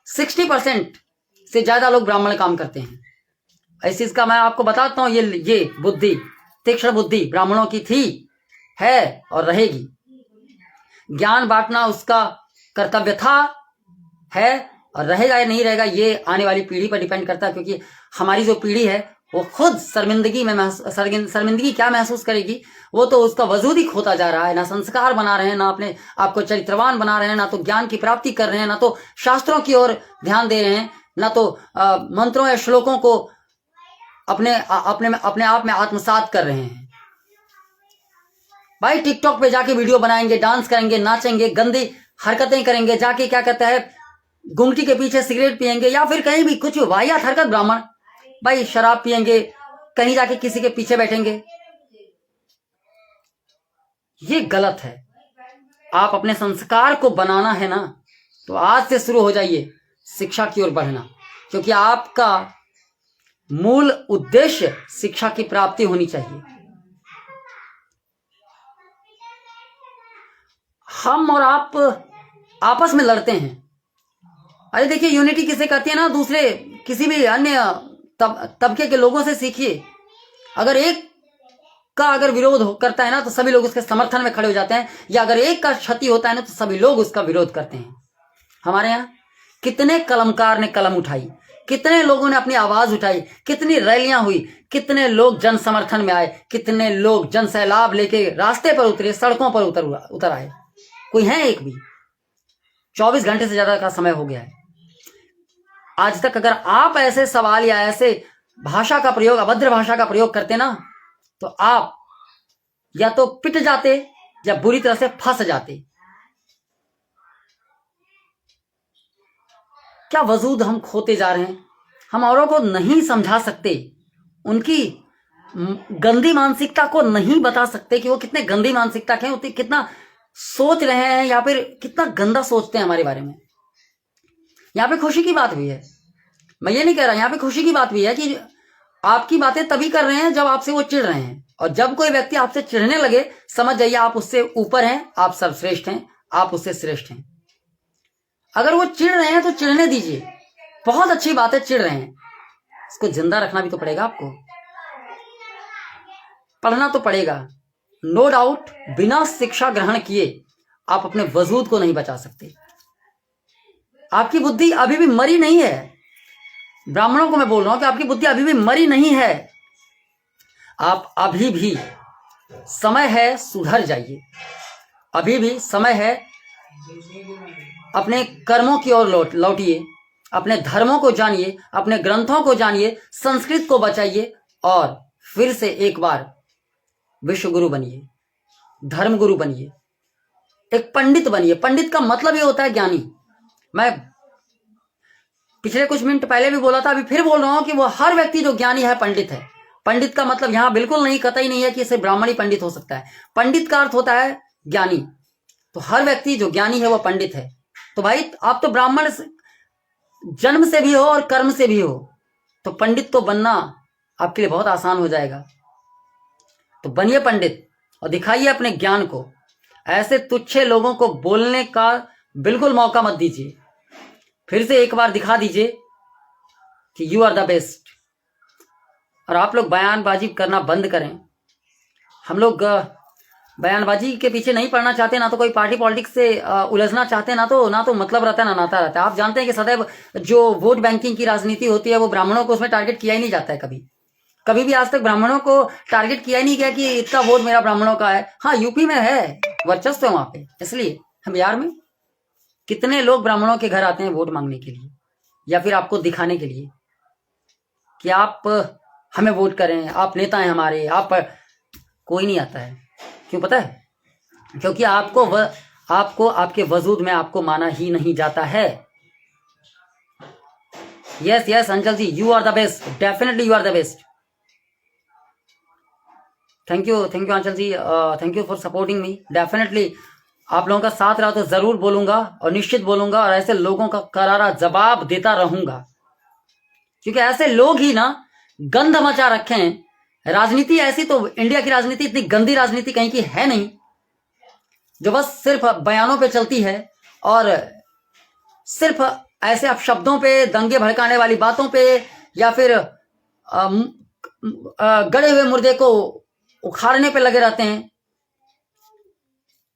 60% से ज्यादा लोग ब्राह्मण काम करते हैं। इस चीज का मैं आपको बताता हूं, ये बुद्धि, तीक्ष्ण बुद्धि ब्राह्मणों की थी, है और रहेगी। ज्ञान बांटना उसका कर्तव्य था, है और रहेगा या नहीं रहेगा, ये आने वाली पीढ़ी पर डिपेंड करता है। क्योंकि हमारी जो पीढ़ी है वो खुद शर्मिंदगी क्या महसूस करेगी? वो तो उसका वजूद ही खोता जा रहा है। ना संस्कार बना रहे हैं, ना अपने आपको चरित्रवान बना रहे हैं, ना तो ज्ञान की प्राप्ति कर रहे हैं, ना तो शास्त्रों की ओर ध्यान दे रहे हैं, ना तो मंत्रों या श्लोकों को अपने आप में आत्मसात कर रहे हैं। भाई टिकटॉक पे जाके वीडियो बनाएंगे, डांस करेंगे, नाचेंगे, गंदी हरकतें करेंगे, जाके क्या कहता है गुंगटी के पीछे सिगरेट पियेंगे या फिर कहीं भी कुछ वाहियात हरकत। ब्राह्मण भाई शराब पियेंगे, कहीं जाके किसी के पीछे बैठेंगे, ये गलत है। आप अपने संस्कार को बनाना है ना, तो आज से शुरू हो जाइए शिक्षा की ओर बढ़ना, क्योंकि आपका मूल उद्देश्य शिक्षा की प्राप्ति होनी चाहिए। हम और आप आपस में लड़ते हैं। अरे देखिए, यूनिटी किसे कहती है ना, दूसरे किसी भी अन्य तबके के लोगों से सीखिए। अगर एक का अगर विरोध करता है ना, तो सभी लोग उसके समर्थन में खड़े हो जाते हैं, या अगर एक का क्षति होता है ना, तो सभी लोग उसका विरोध करते हैं। हमारे यहाँ कितने कलमकार ने कलम उठाई, कितने लोगों ने अपनी आवाज उठाई, कितनी रैलियां हुई, कितने लोग जन समर्थन में आए, कितने लोग जन सैलाब लेके रास्ते पर उतरे, सड़कों पर उतर आए। कोई है एक भी? 24 घंटे से ज्यादा का समय हो गया है। आज तक अगर आप ऐसे सवाल या ऐसे भाषा का प्रयोग, अभद्र भाषा का प्रयोग करते ना, तो आप या तो पिट जाते या बुरी तरह से फंस जाते। क्या वजूद हम खोते जा रहे हैं। हम औरों को नहीं समझा सकते, उनकी गंदी मानसिकता को नहीं बता सकते कि वो कितने गंदी मानसिकता के हैं, कितना सोच रहे हैं या फिर कितना गंदा सोचते हैं हमारे बारे में। यहाँ पे खुशी की बात भी है, मैं ये नहीं कह रहा, यहाँ पे खुशी की बात भी है कि आपकी बातें तभी कर रहे हैं जब आपसे वो चिढ़ रहे हैं। और जब कोई व्यक्ति आपसे चिढ़ने लगे, समझ जाइए आप उससे ऊपर हैं, आप सर्वश्रेष्ठ हैं, आप उससे श्रेष्ठ हैं। अगर वो चिढ़ रहे हैं तो चिढ़ने दीजिए, बहुत अच्छी बात है, चिढ़ रहे हैं, इसको जिंदा रखना भी तो पड़ेगा, आपको पढ़ना तो पड़ेगा। नो डाउट, बिना शिक्षा ग्रहण किए आप अपने वजूद को नहीं बचा सकते। आपकी बुद्धि अभी भी मरी नहीं है। ब्राह्मणों को मैं बोल रहा हूं कि आपकी बुद्धि अभी भी मरी नहीं है। आप अभी भी समय है, सुधर जाइए। अभी भी समय है, अपने कर्मों की ओर लौटिए, अपने धर्मों को जानिए, अपने ग्रंथों को जानिए, संस्कृत को बचाइए और फिर से एक बार विश्व गुरु बनिए, धर्म गुरु बनिए, एक पंडित बनिए। पंडित का मतलब ये होता है ज्ञानी। मैं पिछले कुछ मिनट पहले भी बोला था, अभी फिर बोल रहा हूं कि वो हर व्यक्ति जो ज्ञानी है पंडित है। पंडित का मतलब यहां बिल्कुल नहीं, कतई नहीं है कि इसे ब्राह्मण ही पंडित हो सकता है। पंडित का अर्थ होता है ज्ञानी। तो हर व्यक्ति जो ज्ञानी है वो पंडित है। तो भाई आप तो ब्राह्मण जन्म से भी हो और कर्म से भी हो, तो पंडित तो बनना आपके लिए बहुत आसान हो जाएगा। तो बनिए पंडित और दिखाइए अपने ज्ञान को। ऐसे तुच्छे लोगों को बोलने का बिल्कुल मौका मत दीजिए। फिर से एक बार दिखा दीजिए कि यू आर द बेस्ट। और आप लोग बयानबाजी करना बंद करें। हम लोग बयानबाजी के पीछे नहीं पड़ना चाहते, ना तो कोई पार्टी पॉलिटिक्स से उलझना चाहते, ना तो मतलब रहता है ना नाता रहता है। आप जानते हैं कि सदैव जो वोट बैंकिंग की राजनीति होती है वो ब्राह्मणों को उसमें टारगेट किया ही नहीं जाता है। कभी भी आज तक ब्राह्मणों को टारगेट किया ही नहीं गया कि इतना वोट मेरा ब्राह्मणों का है। हाँ, यूपी में है, वर्चस्व है वहां पे, इसलिए हम बिहार में कितने लोग ब्राह्मणों के घर आते हैं वोट मांगने के लिए या फिर आपको दिखाने के लिए कि आप हमें वोट करें, आप नेता हैं हमारे। आप कोई नहीं आता है। क्यों पता है? क्योंकि आपको आपके वजूद में आपको माना ही नहीं जाता है। Yes Anchal ji, you are the best, definitely you are the best. Thank you Anchal ji, thank you for supporting me. Definitely आप लोगों का साथ रहा तो जरूर बोलूंगा और निश्चित बोलूंगा और ऐसे लोगों का करारा जवाब देता रहूंगा, क्योंकि ऐसे लोग ही ना गंध मचा रखे हैं। राजनीति ऐसी तो इंडिया की राजनीति इतनी गंदी राजनीति कहीं की है नहीं, जो बस सिर्फ बयानों पे चलती है और सिर्फ ऐसे अपशब्दों पे, दंगे भड़काने वाली बातों पे या फिर गड़े हुए मुर्दे को उखाड़ने पे लगे रहते हैं।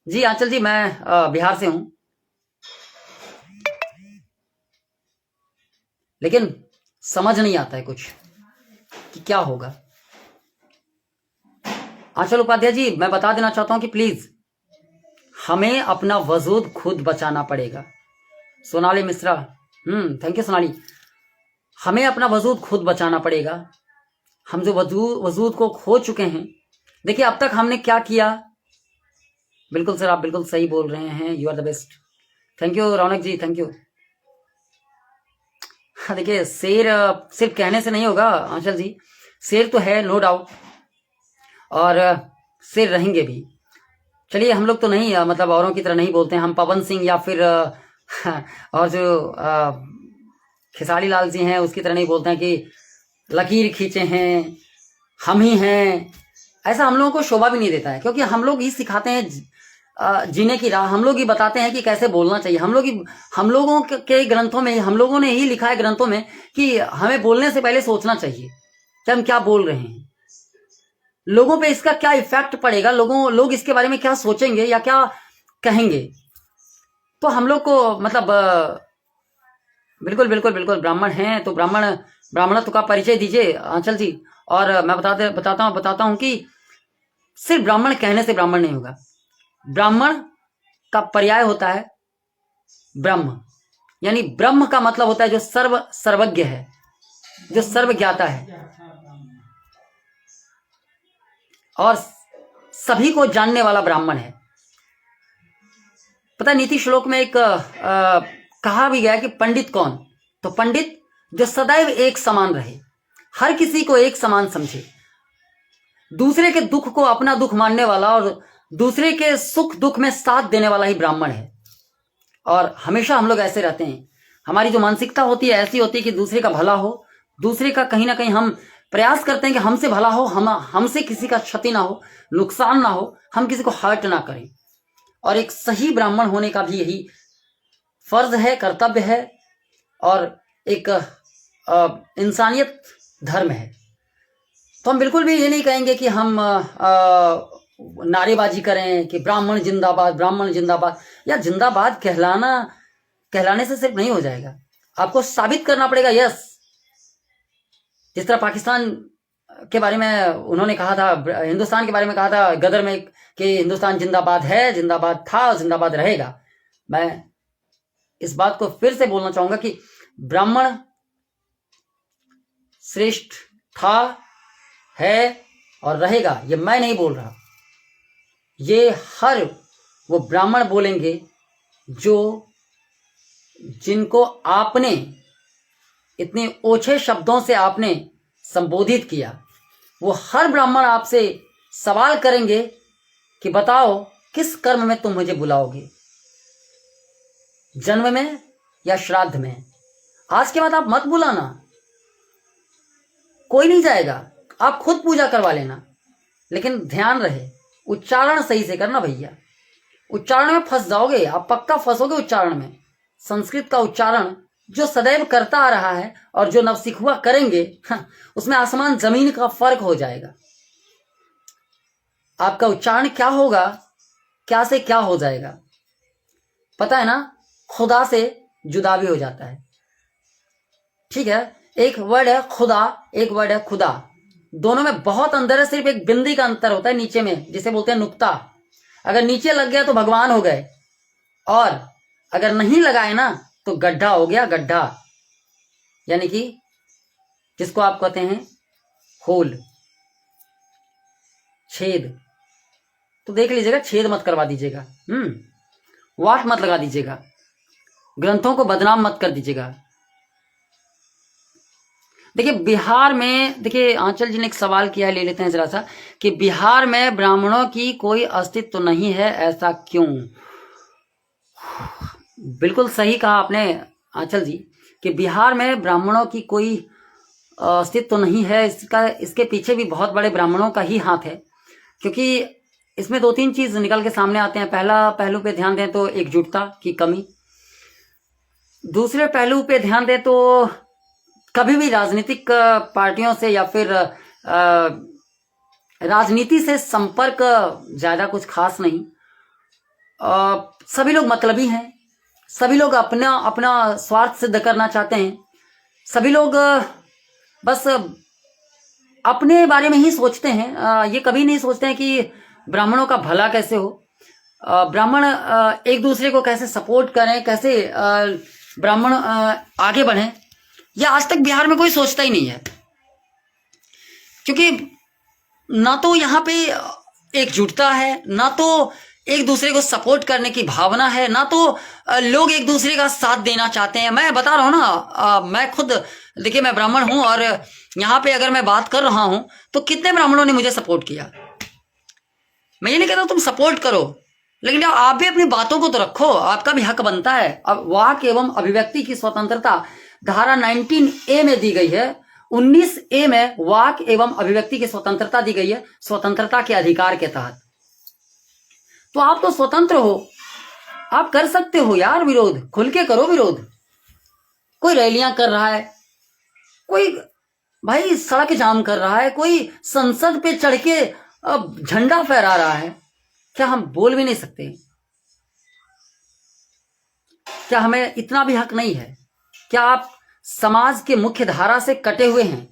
जी आंचल जी, मैं बिहार से हूं, लेकिन समझ नहीं आता है कुछ कि क्या होगा। आंचल उपाध्याय जी, मैं बता देना चाहता हूं कि प्लीज हमें अपना वजूद खुद बचाना पड़ेगा। Sonali Mishra, thank you Sonali. हमें अपना वजूद खुद बचाना पड़ेगा। हम जो वजूद को खो चुके हैं, देखिए अब तक हमने क्या किया। बिल्कुल सर, आप बिल्कुल सही बोल रहे हैं, you are the best. Thank you Raunak ji, thank you. देखिए शेर सिर्फ कहने से नहीं होगा आंचल जी, शेर तो है नो डाउट और शेर रहेंगे भी। चलिए हम लोग तो नहीं मतलब औरों की तरह नहीं बोलते हैं। हम पवन सिंह या फिर और जो खेसारी लाल जी हैं उसकी तरह नहीं बोलते हैं कि लकीर खींचे हैं, हम ही हैं। ऐसा हम लोगों को शोभा भी नहीं देता है, क्योंकि हम लोग ही सिखाते हैं जीने की राह। हम लोग ही बताते हैं कि कैसे बोलना चाहिए। हम लोगों के ग्रंथों में, हम लोगों ने ही लिखा है ग्रंथों में कि हमें बोलने से पहले सोचना चाहिए कि हम क्या बोल रहे हैं, लोगों पे इसका क्या इफेक्ट पड़ेगा, लोग इसके बारे में क्या सोचेंगे या क्या कहेंगे। तो हम लोग को मतलब बिल्कुल ब्राह्मण हैं तो ब्राह्मणत्व का परिचय दीजिए आंचल जी। और मैं बताता हूं कि सिर्फ ब्राह्मण कहने से ब्राह्मण नहीं होगा। ब्राह्मण का पर्याय होता है ब्रह्म, यानी ब्रह्म का मतलब होता है जो सर्वज्ञ है, जो सर्वज्ञाता है और सभी को जानने वाला ब्राह्मण है। पता नीति श्लोक में एक कहा भी गया कि पंडित कौन? तो पंडित जो सदैव एक समान रहे, हर किसी को एक समान समझे, दूसरे के दुख को अपना दुख मानने वाला और दूसरे के सुख दुख में साथ देने वाला ही ब्राह्मण है। और हमेशा हम लोग ऐसे रहते हैं। हमारी जो मानसिकता होती है ऐसी होती है कि दूसरे का भला हो, दूसरे का कहीं ना कहीं हम प्रयास करते हैं कि हमसे भला हो, हमसे किसी का क्षति ना हो, नुकसान ना हो, हम किसी को हर्ट ना करें। और एक सही ब्राह्मण होने का भी यही फर्ज है, कर्तव्य है और एक इंसानियत धर्म है। तो हम बिल्कुल भी ये नहीं कहेंगे कि हम नारेबाजी करें कि ब्राह्मण जिंदाबाद। या जिंदाबाद कहलाने से सिर्फ नहीं हो जाएगा, आपको साबित करना पड़ेगा। यस, जिस तरह पाकिस्तान के बारे में उन्होंने कहा था, हिंदुस्तान के बारे में कहा था गदर में कि हिंदुस्तान जिंदाबाद है, जिंदाबाद था और जिंदाबाद रहेगा। मैं इस बात को फिर से बोलना चाहूंगा कि ब्राह्मण श्रेष्ठ था, है और रहेगा। ये मैं नहीं बोल रहा, ये हर वो ब्राह्मण बोलेंगे जिनको आपने इतने ओछे शब्दों से आपने संबोधित किया। वो हर ब्राह्मण आपसे सवाल करेंगे कि बताओ किस कर्म में तुम मुझे बुलाओगे, जन्म में या श्राद्ध में। आज के बाद आप मत बुलाना, कोई नहीं जाएगा, आप खुद पूजा करवा लेना। लेकिन ध्यान रहे उच्चारण सही से करना भैया। उच्चारण में फंस जाओगे आप, पक्का फंसोगे उच्चारण में। संस्कृत का उच्चारण जो सदैव करता आ रहा है और जो नवसिखुआ करेंगे, उसमें आसमान जमीन का फर्क हो जाएगा। आपका उच्चारण क्या होगा, क्या से क्या हो जाएगा, पता है ना। खुदा से जुदा भी हो जाता है, ठीक है। एक वर्ड है खुदा, एक वर्ड है खुदा, दोनों में बहुत अंतर है। सिर्फ एक बिंदी का अंतर होता है नीचे में, जिसे बोलते हैं नुक्ता। अगर नीचे लग गया तो भगवान हो गए, और अगर नहीं लगाए ना तो गड्ढा हो गया, गड्ढा, यानी कि जिसको आप कहते हैं होल, छेद। तो देख लीजिएगा, छेद मत करवा दीजिएगा, वाट मत लगा दीजिएगा, ग्रंथों को बदनाम मत कर दीजिएगा। देखिए बिहार में, देखिए आंचल जी ने एक सवाल किया है, ले लेते हैं जरा सा, कि बिहार में ब्राह्मणों की कोई अस्तित्व तो नहीं है, ऐसा क्यों? बिल्कुल सही कहा आपने आंचल जी, कि बिहार में ब्राह्मणों की कोई अस्तित्व तो नहीं है। इसके पीछे भी बहुत बड़े ब्राह्मणों का ही हाथ है, क्योंकि इसमें दो तीन चीज निकल के सामने आते हैं। पहला पहलू पे ध्यान दें तो एकजुटता की कमी, दूसरे पहलू पे ध्यान दें तो कभी भी राजनीतिक पार्टियों से या फिर राजनीति से संपर्क ज्यादा कुछ खास नहीं। सभी लोग मतलबी हैं, सभी लोग अपना अपना स्वार्थ सिद्ध करना चाहते हैं, सभी लोग बस अपने बारे में ही सोचते हैं। ये कभी नहीं सोचते हैं कि ब्राह्मणों का भला कैसे हो, ब्राह्मण एक दूसरे को कैसे सपोर्ट करें, कैसे ब्राह्मण आगे बढ़ें। यह आज तक बिहार में कोई सोचता ही नहीं है, क्योंकि ना तो यहाँ पे एकजुटता है, ना तो एक दूसरे को सपोर्ट करने की भावना है, ना तो लोग एक दूसरे का साथ देना चाहते हैं। मैं बता रहा हूँ ना, मैं खुद, देखिए मैं ब्राह्मण हूँ, और यहाँ पे अगर मैं बात कर रहा हूँ तो कितने ब्राह्मणों ने मुझे सपोर्ट किया। मैं ये नहीं कहता तुम सपोर्ट करो, लेकिन आप भी अपनी बातों को तो रखो, आपका भी हक बनता है। अब वाक एवं अभिव्यक्ति की स्वतंत्रता धारा 19A में दी गई है, 19A में वाक एवं अभिव्यक्ति की स्वतंत्रता दी गई है, स्वतंत्रता के अधिकार के तहत। तो आप तो स्वतंत्र हो, आप कर सकते हो यार विरोध, खुल के करो विरोध। कोई रैलियां कर रहा है, कोई भाई सड़क जाम कर रहा है, कोई संसद पे चढ़ के झंडा फहरा रहा है, क्या हम बोल भी नहीं सकते? क्या हमें इतना भी हक नहीं है? क्या आप समाज के मुख्य धारा से कटे हुए हैं?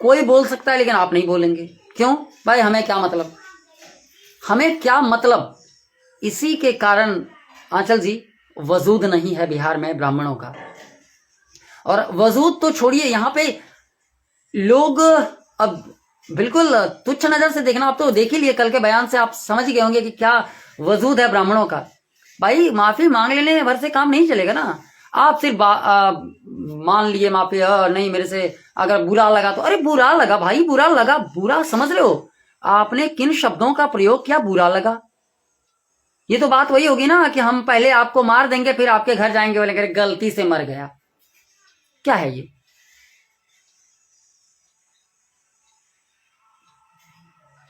कोई बोल सकता है लेकिन आप नहीं बोलेंगे, क्यों भाई? हमें क्या मतलब, हमें क्या मतलब? इसी के कारण आंचल जी वजूद नहीं है बिहार में ब्राह्मणों का। और वजूद तो छोड़िए, यहाँ पे लोग अब बिल्कुल तुच्छ नजर से देखना, आप तो देख ही लिए कल के बयान से, आप समझ गए होंगे कि क्या वजूद है ब्राह्मणों का। भाई माफी मांग लेने भर से काम नहीं चलेगा ना। आप सिर्फ मान लिए माफी, नहीं मेरे से अगर बुरा लगा तो, अरे बुरा लगा भाई, बुरा लगा, बुरा समझ रहे हो? आपने किन शब्दों का प्रयोग किया, बुरा लगा? ये तो बात वही होगी ना कि हम पहले आपको मार देंगे फिर आपके घर जाएंगे, बोले गलती से मर गया। क्या है ये?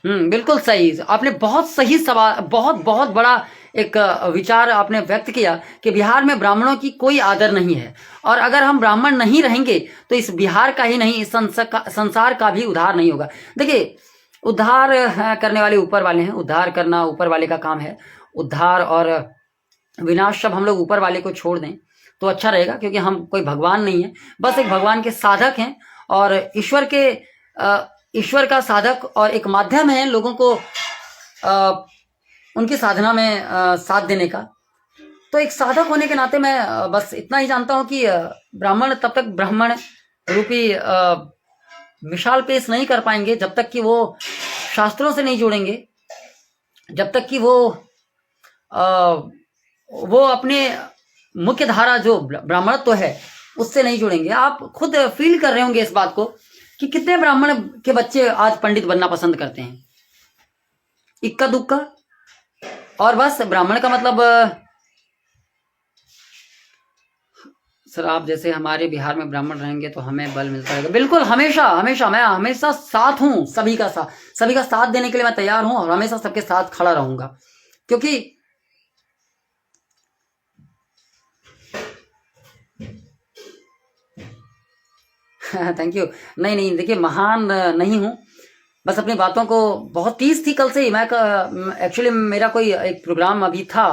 बिल्कुल सही, आपने बहुत सही सवाल, बहुत बहुत बड़ा एक विचार आपने व्यक्त किया कि बिहार में ब्राह्मणों की कोई आदर नहीं है, और अगर हम ब्राह्मण नहीं रहेंगे तो इस बिहार का ही नहीं, इस संसार का भी उद्धार नहीं होगा। देखिए उद्धार करने वाले ऊपर वाले हैं, उद्धार करना ऊपर वाले का काम है। उद्धार और विनाश सब हम लोग ऊपर वाले को छोड़ दें तो अच्छा रहेगा, क्योंकि हम कोई भगवान नहीं है, बस एक भगवान के साधक हैं, और ईश्वर का साधक और एक माध्यम है लोगों को उनकी साधना में साथ देने का। तो एक साधक होने के नाते मैं बस इतना ही जानता हूं कि ब्राह्मण तब तक ब्राह्मण रूपी मिसाल पेश नहीं कर पाएंगे जब तक कि वो शास्त्रों से नहीं जुड़ेंगे, जब तक कि वो अपने मुख्य धारा जो ब्राह्मणत्व है उससे नहीं जुड़ेंगे। आप खुद फील कर रहे होंगे इस बात को कि कितने ब्राह्मण के बच्चे आज पंडित बनना पसंद करते हैं, इक्का दुक्का। और बस ब्राह्मण का मतलब सर आप जैसे हमारे बिहार में ब्राह्मण रहेंगे तो हमें बल मिलता रहेगा। बिल्कुल, हमेशा हमेशा मैं हमेशा साथ हूं, सभी का साथ देने के लिए मैं तैयार हूं और हमेशा सबके साथ खड़ा रहूंगा, क्योंकि थैंक यू। नहीं नहीं, देखिए महान नहीं हूं, बस अपनी बातों को बहुत तीज थी कल से ही। मैं एक्चुअली मेरा कोई एक प्रोग्राम अभी था,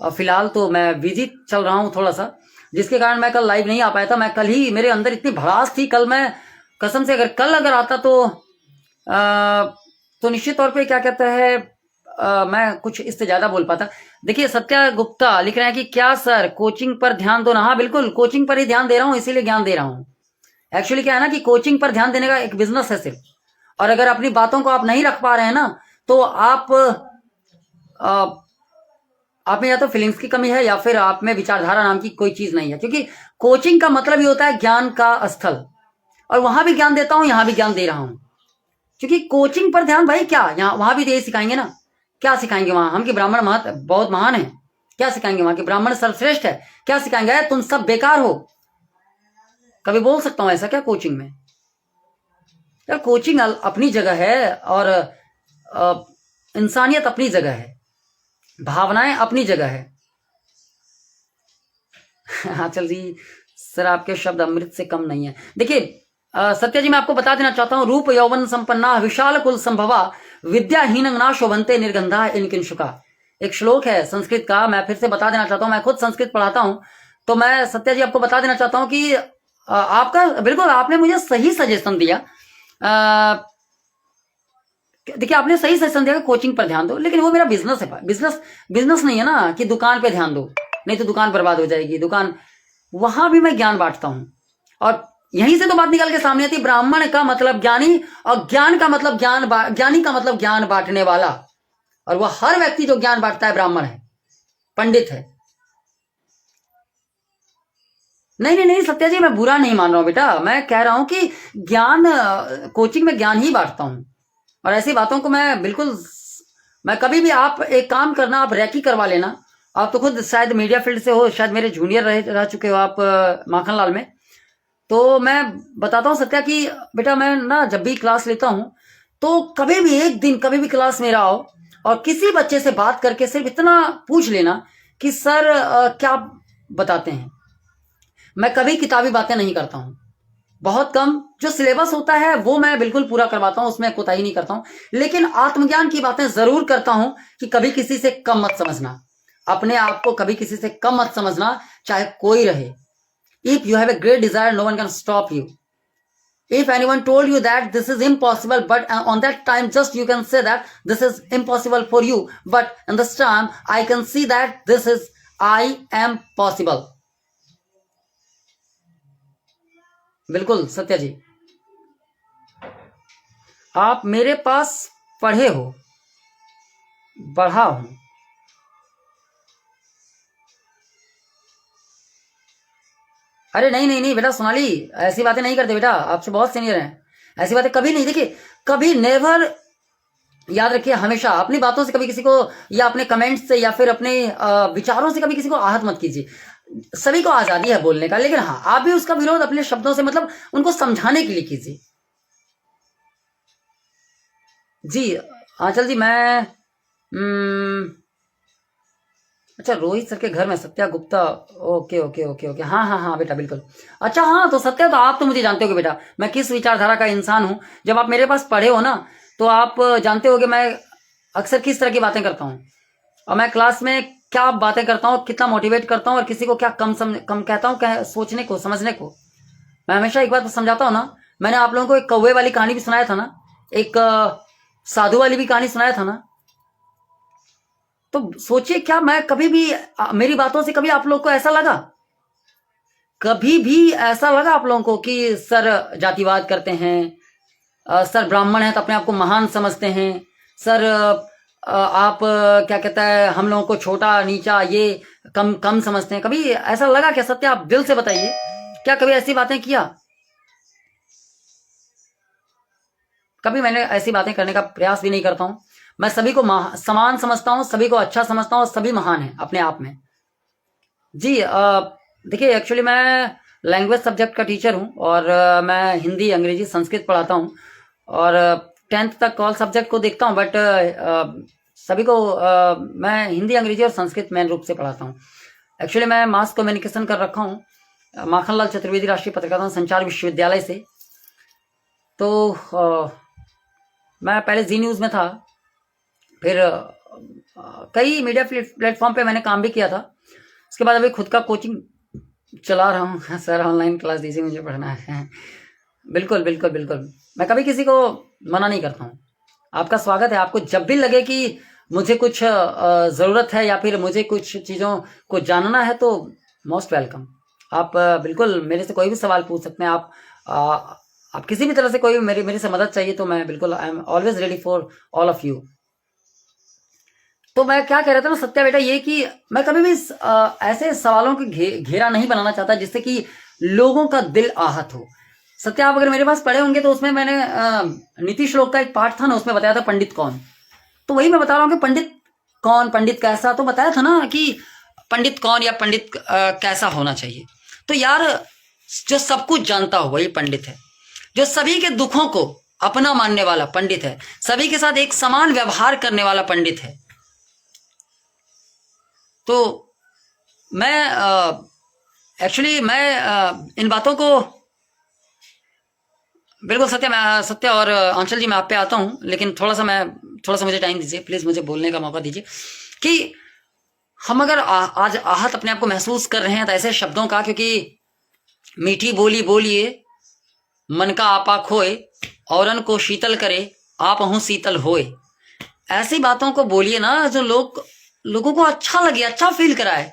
फिलहाल तो मैं बिजी चल रहा हूँ थोड़ा सा, जिसके कारण मैं कल लाइव नहीं आ पाया था। मैं कल ही, मेरे अंदर इतनी भड़ास थी कल, मैं कसम से अगर कल अगर आता तो निश्चित तौर पे क्या कहता है मैं कुछ इससे ज्यादा बोल पाता। देखिए सत्या गुप्ता लिख रहे हैं कि क्या सर कोचिंग पर ध्यान दो ना। हाँ बिल्कुल, कोचिंग पर ही ध्यान दे रहा हूँ, इसीलिए ज्ञान दे रहा हूँ। एक्चुअली क्या है ना कि कोचिंग पर ध्यान देने का एक बिजनेस है सिर्फ, और अगर अपनी बातों को आप नहीं रख पा रहे हैं ना तो आप में या तो फीलिंग्स की कमी है या फिर आप में विचारधारा नाम की कोई चीज नहीं है, क्योंकि कोचिंग का मतलब ही होता है ज्ञान का स्थल, और वहां भी ज्ञान देता हूं, यहां भी ज्ञान दे रहा हूं। क्योंकि कोचिंग पर ध्यान भाई क्या, यहाँ वहां भी तो यही सिखाएंगे ना। क्या सिखाएंगे वहां हम कि ब्राह्मण बहुत महान है? क्या सिखाएंगे वहां कि ब्राह्मण सर्वश्रेष्ठ है? क्या सिखाएंगे तुम सब बेकार हो? कभी बोल सकता हूं ऐसा क्या कोचिंग में? यार कोचिंग अपनी जगह है और इंसानियत अपनी जगह है, भावनाएं अपनी जगह है। हाँ चल जी सर, आपके शब्द अमृत से कम नहीं है। देखिए सत्या जी, मैं आपको बता देना चाहता हूं, रूप यौवन संपन्ना विशाल कुल संभवा विद्याहीन ना शोभन्ते निर्गंधा इनकिंशुका। एक श्लोक है संस्कृत का, मैं फिर से बता देना चाहता हूं, मैं खुद संस्कृत पढ़ाता हूं, तो मैं सत्या जी आपको बता देना चाहता हूं कि आपका बिल्कुल, आपने मुझे सही सजेशन दिया। देखिए आपने सही सजेशन दिया कि कोचिंग पर ध्यान दो, लेकिन वो मेरा बिजनेस है। बिजनेस नहीं है ना कि दुकान पे ध्यान दो, नहीं तो दुकान बर्बाद हो जाएगी। दुकान, वहां भी मैं ज्ञान बांटता हूं, और यहीं से तो बात निकल के सामने आती, ब्राह्मण का मतलब ज्ञानी, और ज्ञान का मतलब ज्ञानी का मतलब ज्ञान बांटने वाला, और वह हर व्यक्ति जो ज्ञान बांटता है ब्राह्मण है, पंडित है। नहीं नहीं नहीं सत्या जी, मैं बुरा नहीं मान रहा हूं बेटा, मैं कह रहा हूं कि ज्ञान, कोचिंग में ज्ञान ही बांटता हूं, और ऐसी बातों को मैं बिल्कुल, मैं कभी भी, आप एक काम करना, आप रैकी करवा लेना। आप तो खुद शायद मीडिया फील्ड से हो, शायद मेरे जूनियर रह चुके हो आप माखनलाल में, तो मैं बताता हूं सत्या कि बेटा मैं ना जब भी क्लास लेता हूं तो कभी भी एक दिन कभी भी क्लास में आओ और किसी बच्चे से बात करके सिर्फ इतना पूछ लेना कि सर क्या बताते हैं। मैं कभी किताबी बातें नहीं करता हूं, बहुत कम। जो सिलेबस होता है वो मैं बिल्कुल पूरा करवाता हूं, उसमें कोताही नहीं करता हूं, लेकिन आत्मज्ञान की बातें जरूर करता हूं कि कभी किसी से कम मत समझना, अपने आप को कभी किसी से कम मत समझना, चाहे कोई रहे। If you have a great desire, no one can stop you. If anyone told you that this is impossible, but on that time just you can say that this is impossible for you, but in this time I can see that this is, I am possible. बिल्कुल सत्या जी, आप मेरे पास पढ़े हो, बढ़ा हूं। अरे नहीं नहीं नहीं बेटा, सोनाली ऐसी बातें नहीं करते बेटा, आपसे बहुत सीनियर हैं, ऐसी बातें कभी नहीं। देखिए कभी नेवर, याद रखिए हमेशा अपनी बातों से कभी किसी को, या अपने कमेंट्स से, या फिर अपने विचारों से कभी किसी को आहत मत कीजिए। सभी को आजादी है बोलने का, लेकिन हाँ आप भी उसका विरोध अपने शब्दों से, मतलब उनको समझाने के लिए कीजिए। जी आंचल जी, मैं अच्छा रोहित सर के घर में Satya Gupta, okay okay okay okay, हाँ हाँ हाँ बेटा बिल्कुल। अच्छा हाँ, तो सत्या, तो आप तो मुझे जानते होगे बेटा मैं किस विचारधारा का इंसान हूं। जब आप मेरे पास पढ़े हो ना तो आप जानते होगे मैं अक्सर किस तरह की बातें करता हूं, और मैं क्लास में क्या बातें करता हूँ, कितना मोटिवेट करता हूँ, और किसी को क्या कम कहता हूँ सोचने को, समझने को। मैं हमेशा एक बात समझाता हूँ ना, मैंने आप लोगों को एक कौवे वाली कहानी भी सुनाया था ना, एक साधु वाली भी कहानी सुनाया था ना, तो सोचिए क्या मैं कभी भी, मेरी बातों से कभी आप लोग को ऐसा लगा, कभी भी ऐसा लगा आप लोगों को कि सर जातिवाद करते हैं, सर ब्राह्मण है तो अपने आप को महान समझते हैं, सर आप क्या कहता है हम लोगों को छोटा नीचा ये कम समझते हैं? कभी ऐसा लगा क्या सत्य? आप दिल से बताइए, क्या कभी ऐसी बातें किया? कभी मैंने ऐसी बातें करने का प्रयास भी नहीं करता हूं। मैं सभी को समान समझता हूं, सभी को अच्छा समझता हूं, सभी महान हैं अपने आप में। जी देखिए एक्चुअली मैं लैंग्वेज सब्जेक्ट का टीचर हूँ और मैं हिंदी, अंग्रेजी, संस्कृत पढ़ाता हूँ और 10th तक ऑल सब्जेक्ट को देखता हूँ, बट सभी को मैं हिंदी, अंग्रेजी और संस्कृत मेन रूप से पढ़ाता हूँ। एक्चुअली मैं मास कम्युनिकेशन कर रखा हूँ माखनलाल चतुर्वेदी राष्ट्रीय पत्रकारिता संचार विश्वविद्यालय से। तो मैं पहले जी न्यूज़ में था, फिर कई मीडिया प्लेटफॉर्म पे मैंने काम भी किया था। उसके बाद अभी खुद का कोचिंग चला रहा हूँ। सर ऑनलाइन क्लास दीजिए, मुझे पढ़ना है। बिल्कुल बिल्कुल बिल्कुल, मैं कभी किसी को मना नहीं करता हूँ। आपका स्वागत है। आपको जब भी लगे कि मुझे कुछ ज़रूरत है या फिर मुझे कुछ चीज़ों को जानना है तो मोस्ट वेलकम। आप बिल्कुल मेरे से कोई भी सवाल पूछ सकते हैं। आप किसी भी तरह से कोई मेरे से मदद चाहिए तो मैं बिल्कुल I am always ready for all of you. तो मैं क्या कह रहा था ना सत्या बेटा, ये कि मैं कभी भी ऐसे सवालों के घेरा नहीं बनाना चाहता जिससे कि लोगों का दिल आहत हो। सत्या, आप अगर मेरे पास पढ़े होंगे तो उसमें मैंने नीति श्लोक का एक पाठ था ना, उसमें बताया था पंडित कौन। तो वही मैं बता रहा हूँ कि पंडित कौन, पंडित कैसा। तो बताया था ना कि पंडित कौन या पंडित कैसा होना चाहिए। तो यार, जो सब कुछ जानता हो वही पंडित है, जो सभी के दुखों को अपना मानने वाला पंडित है, सभी के साथ एक समान व्यवहार करने वाला पंडित है। तो मैं एक्चुअली इन बातों को बिल्कुल सत्य और आंचल जी, मैं आप पे आता हूँ, लेकिन थोड़ा सा मुझे टाइम दीजिए प्लीज, मुझे बोलने का मौका दीजिए कि हम अगर आज आहत अपने आप को महसूस कर रहे हैं तो ऐसे शब्दों का, क्योंकि मीठी बोली बोलिए मन का आपा खोए, औरन को शीतल करे आप हूं शीतल होए। ऐसी बातों को बोलिए ना जो लोगों को अच्छा लगे, अच्छा फील कराए।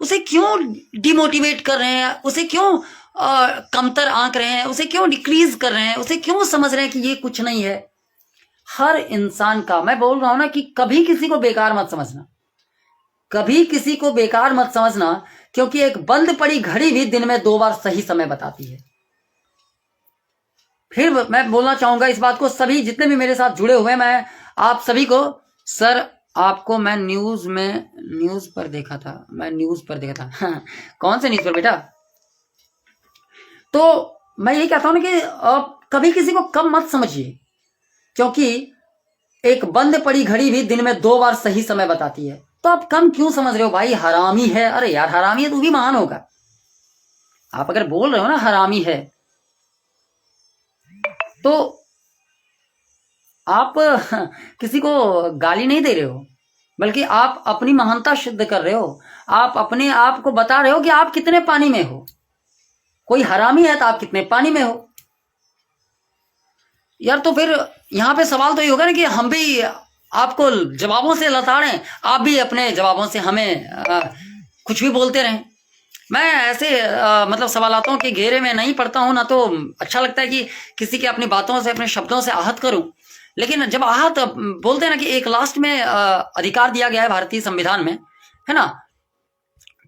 उसे क्यों डिमोटिवेट कर रहे हैं, उसे क्यों कमतर आंक रहे हैं, उसे क्यों डिक्रीज कर रहे हैं, उसे क्यों समझ रहे हैं कि ये कुछ नहीं है। हर इंसान का, मैं बोल रहा हूं ना कि कभी किसी को बेकार मत समझना, कभी किसी को बेकार मत समझना, क्योंकि एक बंद पड़ी घड़ी भी दिन में 2 बार सही समय बताती है। फिर मैं बोलना चाहूंगा इस बात को, सभी जितने भी मेरे साथ जुड़े हुए, मैं आप सभी को, सर आपको मैं न्यूज पर देखा था। हाँ, कौन से न्यूज पर बेटा? तो मैं यही कहता हूं ना कि कभी किसी को कम मत समझिए, क्योंकि एक बंद पड़ी घड़ी भी दिन में 2 बार सही समय बताती है। तो आप कम क्यों समझ रहे हो भाई? हरामी है, अरे यार हरामी है तो भी महान होगा। आप अगर बोल रहे हो ना हरामी है, तो आप किसी को गाली नहीं दे रहे हो, बल्कि आप अपनी महानता सिद्ध कर रहे हो। आप अपने आप को बता रहे हो कि आप कितने पानी में हो। कोई हरामी है तो आप कितने पानी में हो यार। तो फिर यहां पे सवाल तो ये होगा ना कि हम भी आपको जवाबों से लताड़ें, आप भी अपने जवाबों से हमें कुछ भी बोलते रहें। मैं ऐसे मतलब सवालातों के घेरे में नहीं पड़ता हूं ना, तो अच्छा लगता है कि किसी के अपनी बातों से, अपने शब्दों से आहत करूं। लेकिन जब आहत बोलते हैं ना कि एक लास्ट में अधिकार दिया गया है भारतीय संविधान में, है ना,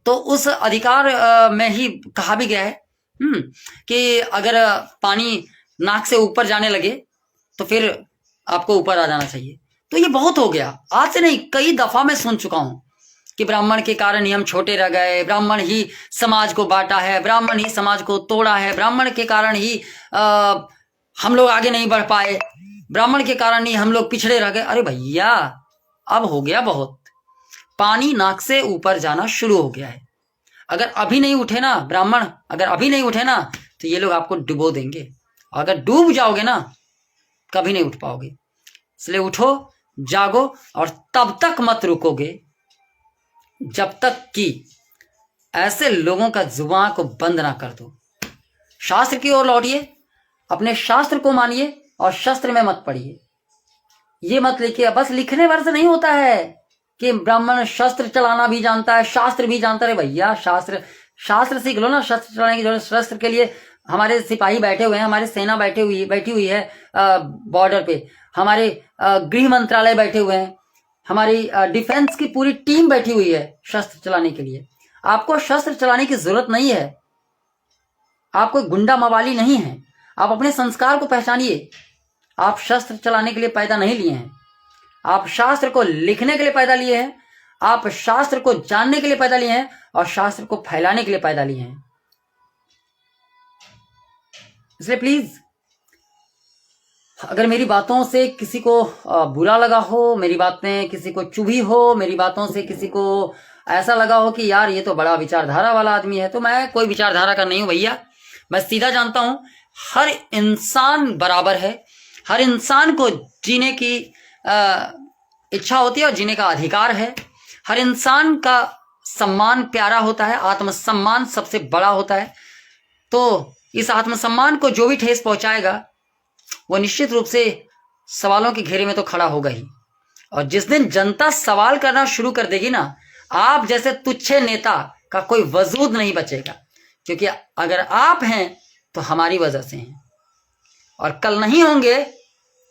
तो उस अधिकार में ही कहा भी गया है कि अगर पानी नाक से ऊपर जाने लगे तो फिर आपको ऊपर आ जाना चाहिए। तो ये बहुत हो गया, आज से नहीं कई दफा मैं सुन चुका हूं कि ब्राह्मण के कारण ही हम छोटे रह गए, ब्राह्मण ही समाज को बांटा है, ब्राह्मण ही समाज को तोड़ा है, ब्राह्मण के कारण ही हम लोग आगे नहीं बढ़ पाए, ब्राह्मण के कारण ही हम लोग पिछड़े रह गए। अरे भैया, अब हो गया बहुत, पानी नाक से ऊपर जाना शुरू हो गया है। अगर अभी नहीं उठे ना ब्राह्मण, अगर अभी नहीं उठे ना तो ये लोग आपको डुबो देंगे। अगर डूब जाओगे ना कभी नहीं उठ पाओगे। इसलिए उठो, जागो, और तब तक मत रुकोगे जब तक कि ऐसे लोगों का जुबान को बंद ना कर दो। शास्त्र की ओर लौटिए, अपने शास्त्र को मानिए और शस्त्र में मत पड़िए। ये मत लिखिए, बस लिखने भर से नहीं होता है कि ब्राह्मण शस्त्र चलाना भी जानता है, शास्त्र भी जानता है। भैया शास्त्र सीख लो ना, शस्त्र चलाने की जरूरत। शस्त्र के लिए हमारे सिपाही बैठे हुए हैं, हमारी सेना बैठी हुई है बॉर्डर पे, हमारे गृह मंत्रालय बैठे हुए हैं, हमारी डिफेंस की पूरी टीम बैठी हुई है शस्त्र चलाने के लिए। आपको शस्त्र चलाने की जरूरत नहीं है, आप कोई गुंडा मवाली नहीं है। आप अपने संस्कार को पहचानिए। आप शस्त्र चलाने के लिए पैदा नहीं लिए हैं, आप शास्त्र को लिखने के लिए पैदा लिए हैं। आप शास्त्र को जानने के लिए पैदा लिए हैं और शास्त्र को फैलाने के लिए पैदा लिए हैं। इसलिए प्लीज, अगर मेरी बातों से किसी को बुरा लगा हो, मेरी बातें किसी को चुभी हो, मेरी बातों से किसी को ऐसा लगा हो कि यार ये तो बड़ा विचारधारा वाला आदमी है, तो मैं कोई विचारधारा का नहीं हूं भैया। मैं सीधा जानता हूं हर इंसान बराबर है, हर इंसान को जीने की इच्छा होती है और जीने का अधिकार है। हर इंसान का सम्मान प्यारा होता है, आत्मसम्मान सबसे बड़ा होता है। तो इस आत्मसम्मान को जो भी ठेस पहुंचाएगा वो निश्चित रूप से सवालों के घेरे में तो खड़ा होगा ही। और जिस दिन जनता सवाल करना शुरू कर देगी ना, आप जैसे तुच्छे नेता का कोई वजूद नहीं बचेगा, क्योंकि अगर आप हैं तो हमारी वजह से हैं, और कल नहीं होंगे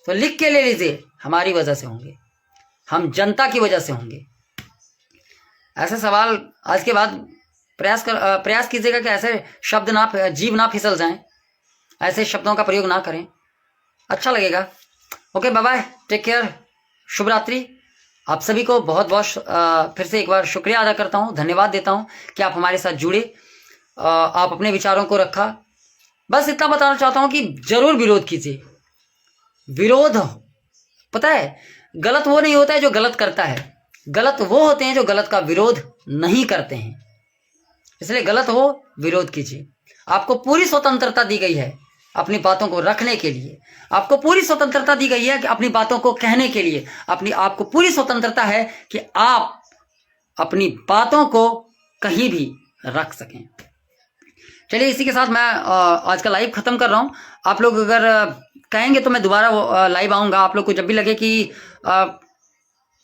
तो लिख के ले लीजिए, हमारी वजह से होंगे, हम जनता की वजह से होंगे। ऐसे सवाल आज के बाद प्रयास कीजिएगा कि ऐसे शब्द ना, जीभ ना फिसल जाएं, ऐसे शब्दों का प्रयोग ना करें, अच्छा लगेगा। Okay, bye bye, take care, शुभ रात्रि। आप सभी को बहुत बहुत फिर से एक बार शुक्रिया अदा करता हूँ, धन्यवाद देता हूँ कि आप हमारे साथ जुड़े, आप अपने विचारों को रखा। बस इतना बताना चाहता हूँ कि जरूर विरोध कीजिए। विरोध, पता है, गलत वो नहीं होता है जो गलत करता है, गलत वो होते हैं जो गलत का विरोध नहीं करते हैं। इसलिए गलत हो, विरोध कीजिए। आपको पूरी स्वतंत्रता दी गई है अपनी बातों को रखने के लिए, आपको पूरी स्वतंत्रता दी गई है कि अपनी बातों को कहने के लिए, आपको पूरी स्वतंत्रता है कि आप अपनी बातों को कहीं भी रख सकें। चलिए, इसी के साथ मैं आज का लाइव खत्म कर रहा हूं। आप लोग अगर कहेंगे तो मैं दोबारा लाइव आऊंगा। आप लोग को जब भी लगे कि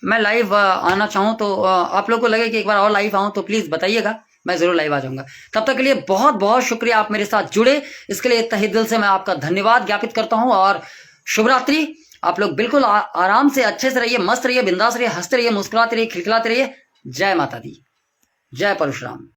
मैं लाइव आना चाहूं, तो आप लोग को लगे कि एक बार और लाइव आऊं, तो प्लीज बताइएगा, मैं जरूर लाइव आ जाऊंगा। तब तक के लिए बहुत बहुत शुक्रिया, आप मेरे साथ जुड़े, इसके लिए तहे दिल से मैं आपका धन्यवाद ज्ञापित करता हूं। और शुभ रात्रि। आप लोग बिल्कुल आराम से, अच्छे से रहिए, मस्त रहिए, बिंदास रहिए, हंसते रहिए, मुस्कुराते रहिए, खिलखिलाते रहिए। जय माता दी, जय परशुराम।